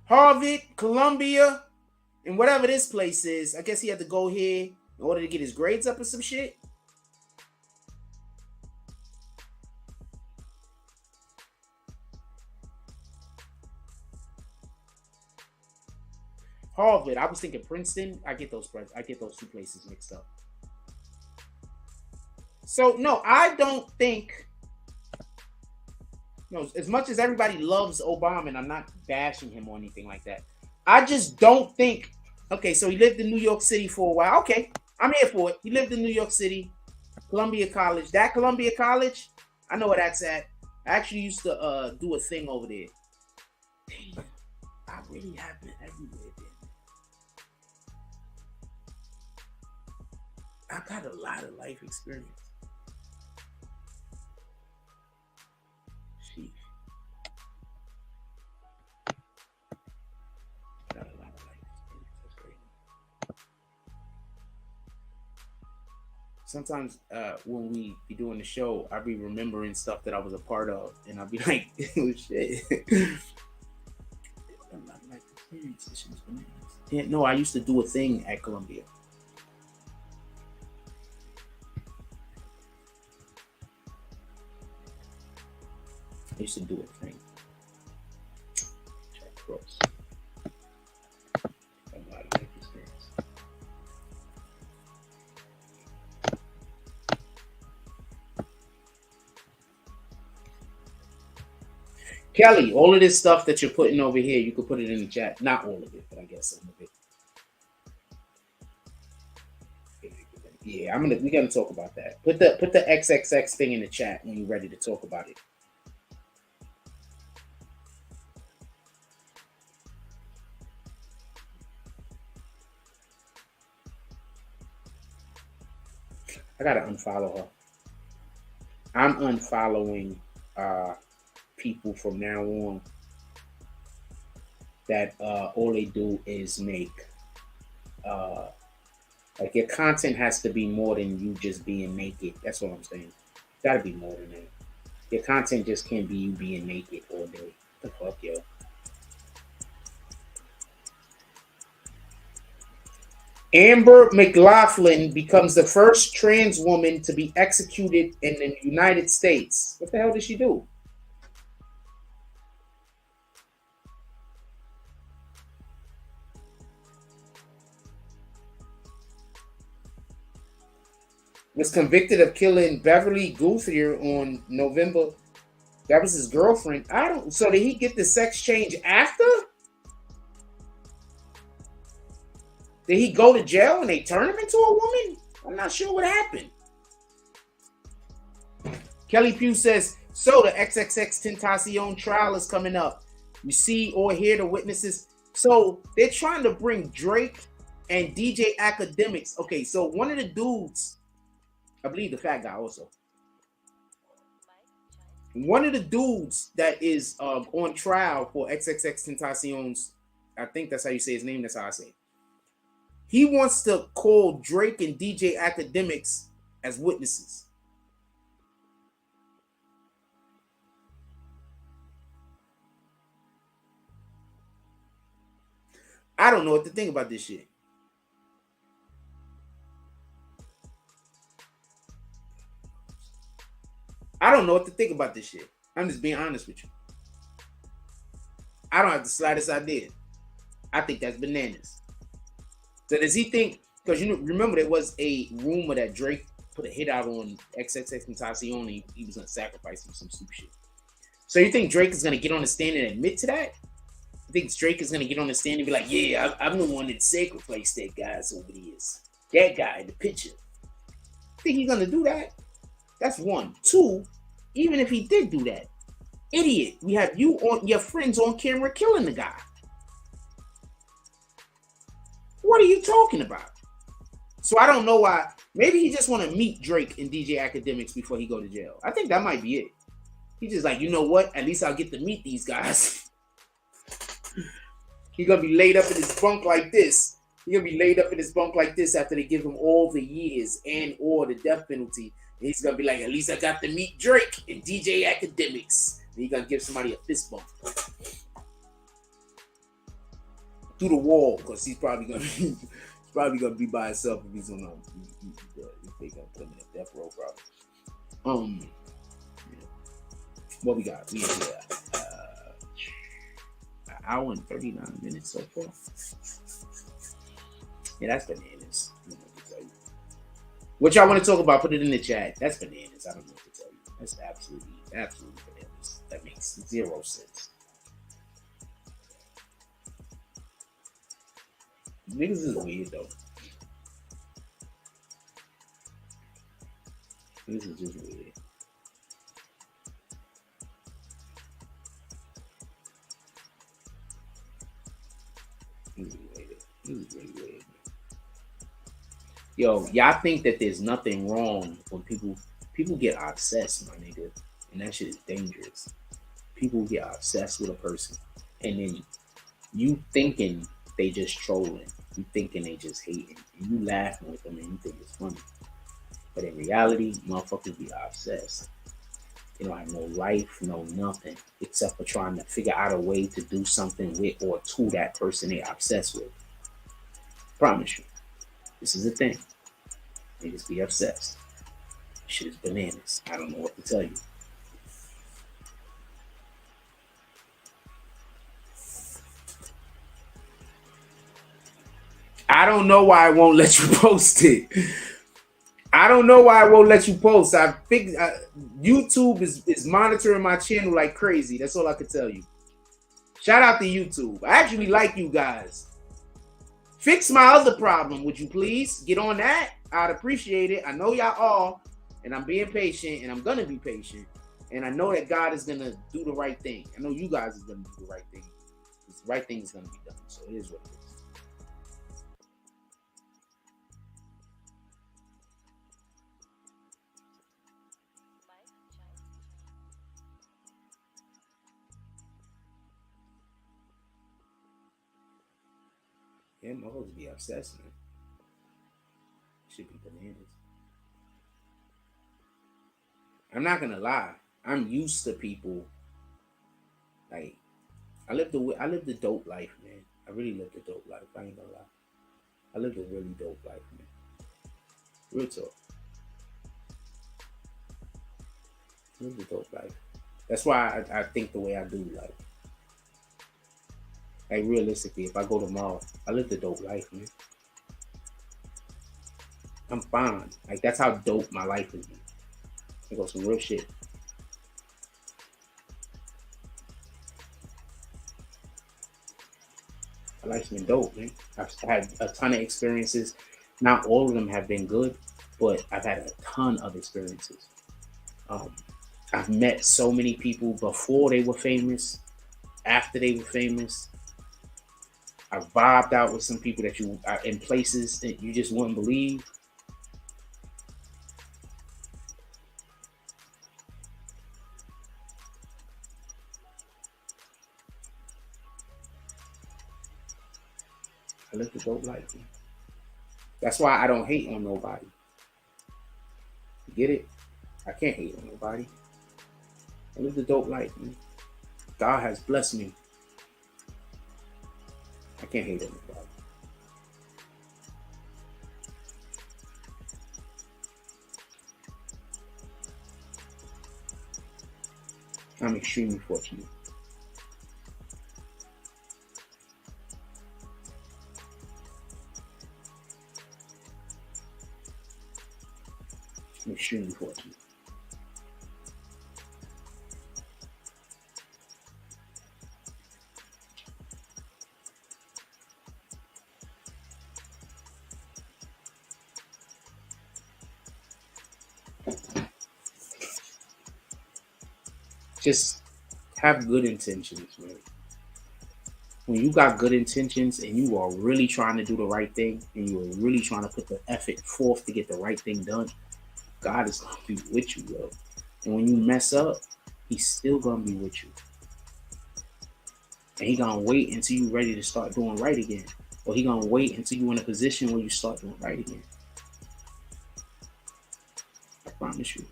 Harvard, Columbia, and whatever this place is. I guess he had to go here in order to get his grades up or some shit. Harvard. I was thinking Princeton. I get those 2 places mixed up. So no, I don't think. No, as much as everybody loves Obama, and I'm not bashing him or anything like that, I just don't think. Okay, so he lived in New York City for a while. Okay, I'm here for it. He lived in New York City, Columbia College. That Columbia College, I know where that's at. I actually used to do a thing over there. Damn, I really have been everywhere, then. I've got a lot of life experience. Sheesh. Got a lot of life experience. That's great. Sometimes when we be doing the show, I be remembering stuff that I was a part of, and I'll be like, oh shit. A lot of life experience. This shit was bananas. Yeah, no, I used to do a thing at Columbia. I used to do a thing. Check gross. A lot of life experience. Kelly, all of this stuff that you're putting over here, you could put it in the chat. Not all of it, but I guess some of it. Yeah, we gotta talk about that. Put the XXX thing in the chat when you're ready to talk about it. I gotta unfollow her. I'm unfollowing people from now on that all they do is make like your content has to be more than you just being naked. That's what I'm saying. Gotta be more than that. Your content just can't be you being naked all day. What the fuck, yo? Amber McLaughlin becomes the first trans woman to be executed in the United States. What the hell did she do? Was convicted of killing Beverly Guthier on November. That was his girlfriend. So did he get the sex change after? Did he go to jail and they turn him into a woman? I'm not sure what happened. Kelly Pugh says, so the XXXTentacion trial is coming up. You see or hear the witnesses. So they're trying to bring Drake and DJ Academics. Okay, so one of the dudes, I believe the fat guy also. One of the dudes that is on trial for XXXTentacion's, I think that's how you say his name, that's how I say it. He wants to call Drake and DJ Academics as witnesses. I don't know what to think about this shit. I don't know what to think about this shit. I'm just being honest with you. I don't have the slightest idea. I think that's bananas. So does he think, because you remember there was a rumor that Drake put a hit out on XXXTentacion, he was going to sacrifice him some stupid shit. So you think Drake is going to get on the stand and admit to that? You think Drake is going to get on the stand and be like, yeah, I'm the one that sacrificed that guys over the years. That guy in the picture. Think he's going to do that? That's one. Two, even if he did do that, idiot, we have you on your friends on camera killing the guy. What are you talking about? So I don't know why. Maybe he just want to meet Drake and DJ Academics before he go to jail. I think that might be it. He's just like, you know what? At least I'll get to meet these guys. He's going to be laid up in his bunk like this. He's going to be laid up in his bunk like this after they give him all the years and or the death penalty. And he's going to be like, at least I got to meet Drake and DJ Academics. And he's going to give somebody a fist bump. Through the wall, because he's probably gonna be by himself if he's on if they gonna put him in a death row, probably. What we got? We have an hour and 39 minutes so far. Yeah, that's bananas. I don't know what to tell you. What y'all want to talk about? Put it in the chat. That's bananas. I don't know what to tell you. That's absolutely bananas. That makes zero sense. Niggas is weird though. This is just weird. This is really weird. Yo, y'all think that there's nothing wrong when people get obsessed, my nigga, and that shit is dangerous. People get obsessed with a person, and then you thinking they just trolling. You thinking they just hating. And you laughing with them and you think it's funny. But in reality, motherfuckers be obsessed. They don't have no life, no nothing, except for trying to figure out a way to do something with or to that person they obsessed with. Promise you. This is a thing. Niggas be obsessed. Shit is bananas. I don't know what to tell you. I don't know why I won't let you post it. I don't know why I won't let you post. YouTube is monitoring my channel like crazy. That's all I can tell you. Shout out to YouTube. I actually like you guys. Fix my other problem, would you please? Get on that. I'd appreciate it. I know y'all all, and I'm being patient, and I'm gonna be patient. And I know that God is gonna do the right thing. I know you guys is gonna do the right thing. The right thing is gonna be done. So it is what it is. Yeah, my hoes be obsessed, man. Should be bananas. I'm not gonna lie. I'm used to people. Like, I lived the dope life, man. I really lived the dope life. I ain't gonna lie. I lived a really dope life, man. Real talk. I lived a dope life. That's why I think the way I do, like realistically, if I go tomorrow, I live the dope life, man. I'm fine. Like, that's how dope my life is, man. I go some real shit. My life's been dope, man. I've had a ton of experiences. Not all of them have been good, but I've had a ton of experiences. I've met so many people before they were famous, after they were famous. I've vibed out with some people that you are in places that you just wouldn't believe. I live the dope life, man. That's why I don't hate on nobody. You get it? I can't hate on nobody. I live the dope life, man. God has blessed me. I can't hate on nobody. I'm extremely fortunate. I'm extremely fortunate. Just have good intentions, man. When you got good intentions and you are really trying to do the right thing and you are really trying to put the effort forth to get the right thing done, God is going to be with you, bro. And when you mess up, he's still going to be with you. And he going to wait until you're ready to start doing right again. Or he going to wait until you're in a position where you start doing right again. I promise you.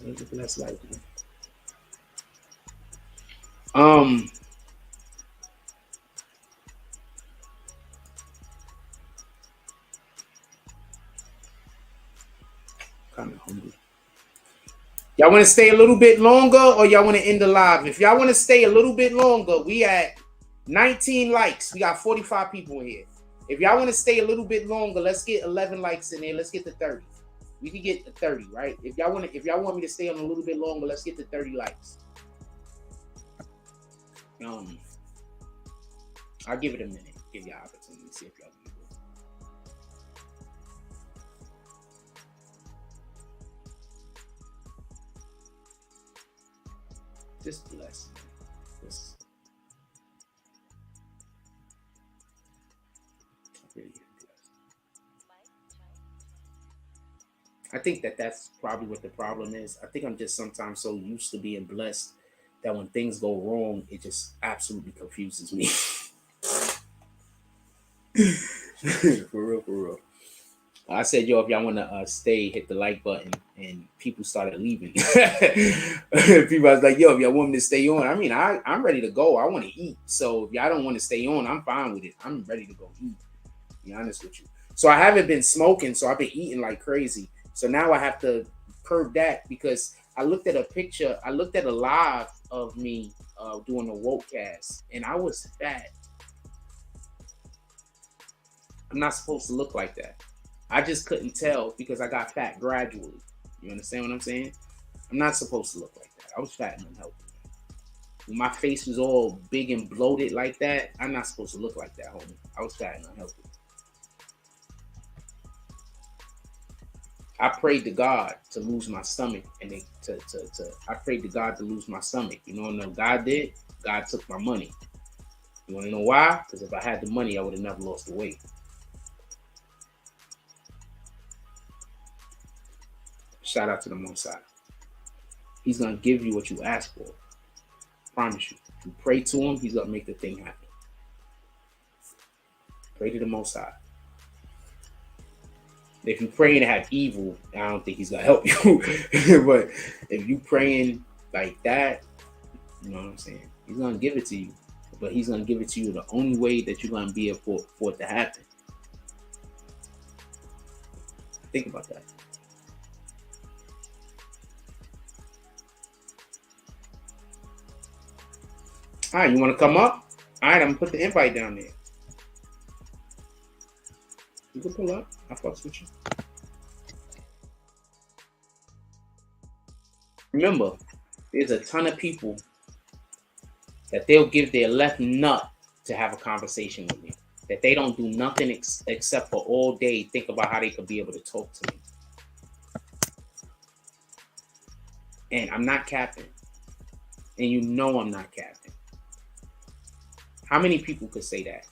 Live a blessed life, man. Kind of hungry. Y'all want to stay a little bit longer or y'all want to end the live? If y'all want to stay a little bit longer, we at 19 likes. We got 45 people in here. If y'all want to stay a little bit longer, let's get 11 likes in there. Let's get to 30. We can get to 30, right? If y'all want me to stay on a little bit longer, let's get to 30 likes. I'll give it a minute. Give y'all opportunity to see if y'all can do it. Just bless. Just really bless. I think that's probably what the problem is. I think I'm just sometimes so used to being blessed that when things go wrong, it just absolutely confuses me. For real. I said, yo, if y'all want to stay, hit the like button, and people started leaving. People was like, yo, if y'all want me to stay on, I mean, I'm ready to go. I want to eat. So if y'all don't want to stay on, I'm fine with it. I'm ready to go eat, to be honest with you. So I haven't been smoking, so I've been eating like crazy. So now I have to curb that because I looked at a picture. I looked at a live of me doing a woke cast, and I was fat. I'm not supposed to look like that. I just couldn't tell because I got fat gradually. You understand what I'm saying? I'm not supposed to look like that. I was fat and unhealthy. When my face was all big and bloated like that, I'm not supposed to look like that, homie. I was fat and unhealthy. I prayed to God to lose my stomach, and I prayed to God to lose my stomach. You know what God did? God took my money. You want to know why? Because if I had the money, I would have never lost the weight. Shout out to the Most High. He's going to give you what you ask for. Promise you. If you pray to him, he's going to make the thing happen. Pray to the Most High. If you're praying to have evil, I don't think he's going to help you. But if you're praying like that, you know what I'm saying? He's going to give it to you. But he's going to give it to you the only way that you're going to be able for it to happen. Think about that. All right, you want to come up? All right, I'm going to put the invite down there. You can pull up. I fucks with you. Remember, there's a ton of people that they'll give their left nut to have a conversation with me. That they don't do nothing except for all day think about how they could be able to talk to me. And I'm not capping. And you know I'm not capping. How many people could say that?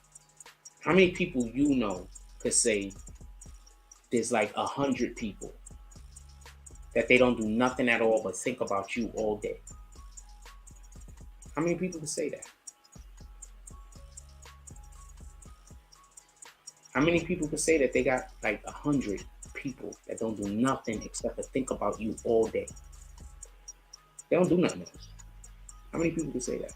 How many people you know could say there's like 100 people that they don't do nothing at all but think about you all day? How many people could say that? How many people could say that they got like 100 people that don't do nothing except for think about you all day? They don't do nothing else. How many people could say that?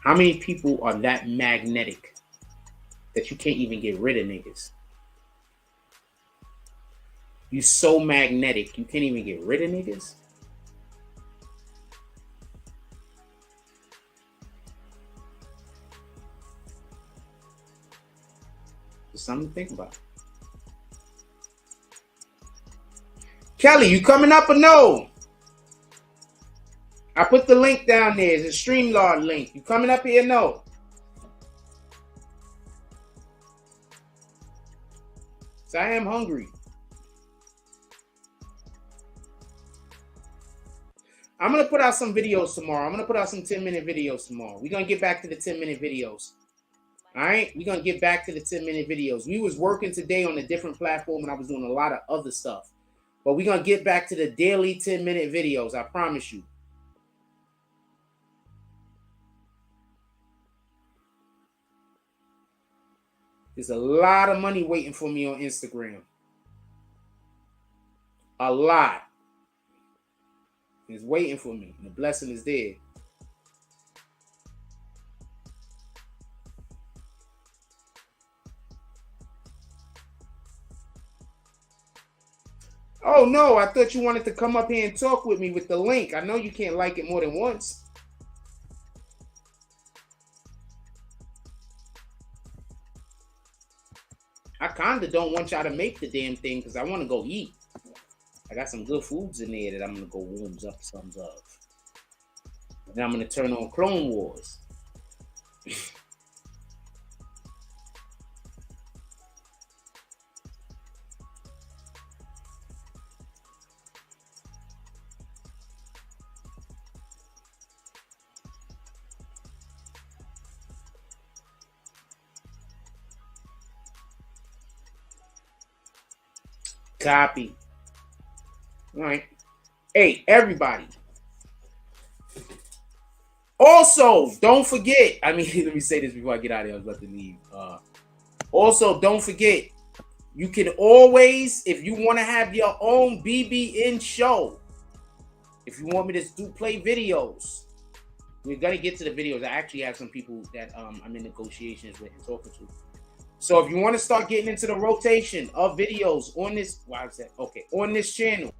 How many people are that magnetic that you can't even get rid of niggas? You so magnetic, you can't even get rid of niggas? Just something to think about. Kelly, you coming up or no? I put the link down there. It's a StreamYard link. You coming up here or no? So I am hungry. I'm going to put out some videos tomorrow. I'm going to put out some 10-minute videos tomorrow. We're going to get back to the 10-minute videos. All right? We're going to get back to the 10-minute videos. We was working today on a different platform, and I was doing a lot of other stuff. But we're going to get back to the daily 10-minute videos. I promise you. There's a lot of money waiting for me on Instagram. A lot. It's waiting for me. The blessing is there. Oh, no. I thought you wanted to come up here and talk with me with the link. I know you can't like it more than once. I kind of don't want y'all to make the damn thing because I want to go eat. I got some good foods in there that I'm going to go warms up some of. And then I'm going to turn on Clone Wars. Copy. All right. Hey, everybody. Also, don't forget. Let me say this before I get out of here. I was about to leave. Also, don't forget. You can always, if you want to have your own BBN show, if you want me to play videos, we're gonna get to the videos. I actually have some people that I'm in negotiations with and talking to. So if you want to start getting into the rotation of videos on this, on this channel,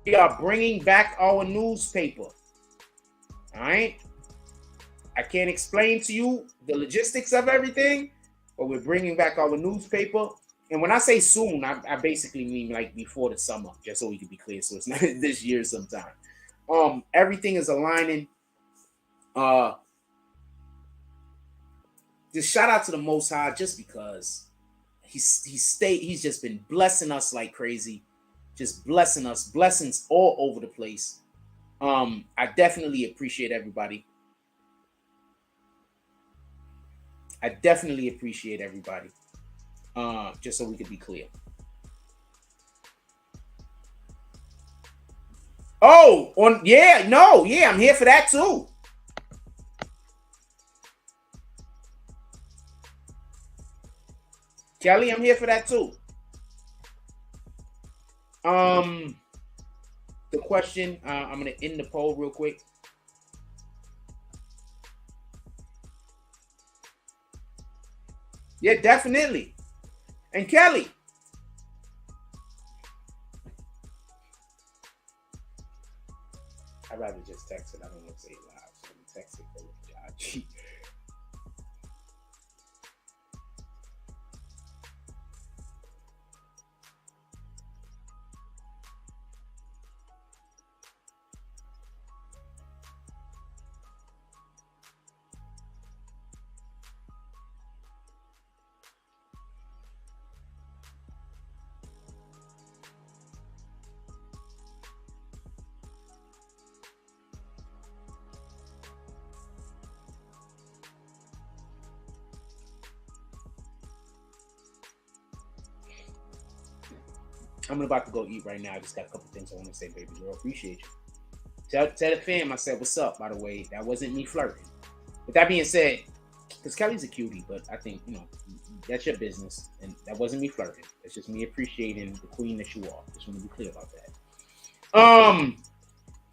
We are bringing back our newspaper. All right. I can't explain to you the logistics of everything, but we're bringing back our newspaper. And when I say soon, I basically mean like before the summer, just so we can be clear. So it's not this year sometime. Everything is aligning. Just shout out to the Most High, just because he's just been blessing us like crazy, just blessing us, blessings all over the place. I definitely appreciate everybody. Just so we could be clear. Oh, I'm here for that too. Kelly, I'm here for that too. The question, I'm gonna end the poll real quick. Yeah, definitely. And Kelly, I'd rather just text it. I don't want to say it loud, so I'm gonna text it for Josh. I'm about to go eat right now. I just got a couple things I want to say, baby girl. Appreciate you. Tell the fam I said what's up, by the way. That wasn't me flirting. With that being said, because Kelly's a cutie, but I think, that's your business. And that wasn't me flirting. It's just me appreciating the queen that you are. Just want to be clear about that.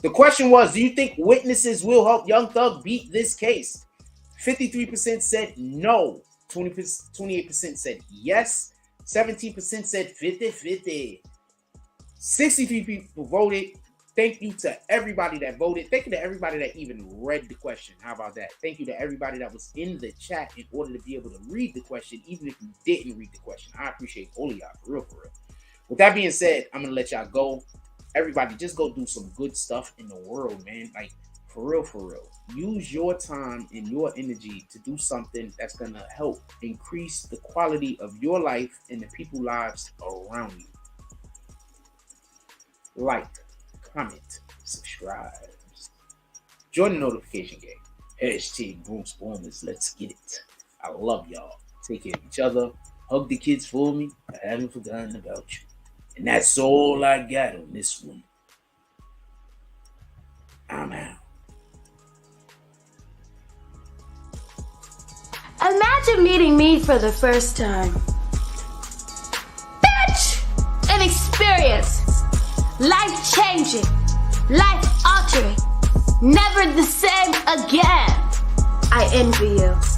The question was, do you think witnesses will help Young Thug beat this case? 53% said no. 28% said yes. 17% said 50-50. 63 people voted. Thank you to everybody that voted. Thank you to everybody that even read the question. How about that? Thank you to everybody that was in the chat in order to be able to read the question, even if you didn't read the question. I appreciate all of y'all, for real. With that being said, I'm going to let y'all go. Everybody, just go do some good stuff in the world, man. Like, for real. Use your time and your energy to do something that's going to help increase the quality of your life and the people's lives around you. Like, comment, subscribe, join the notification game. Hashtag Bruce Boomers. Let's get it. I love y'all. Take care of each other. Hug the kids for me. I haven't forgotten about you. And that's all I got on this one. I'm out. Imagine meeting me for the first time. Bitch! An experience. Life-changing. Life-altering. Never the same again. I envy you.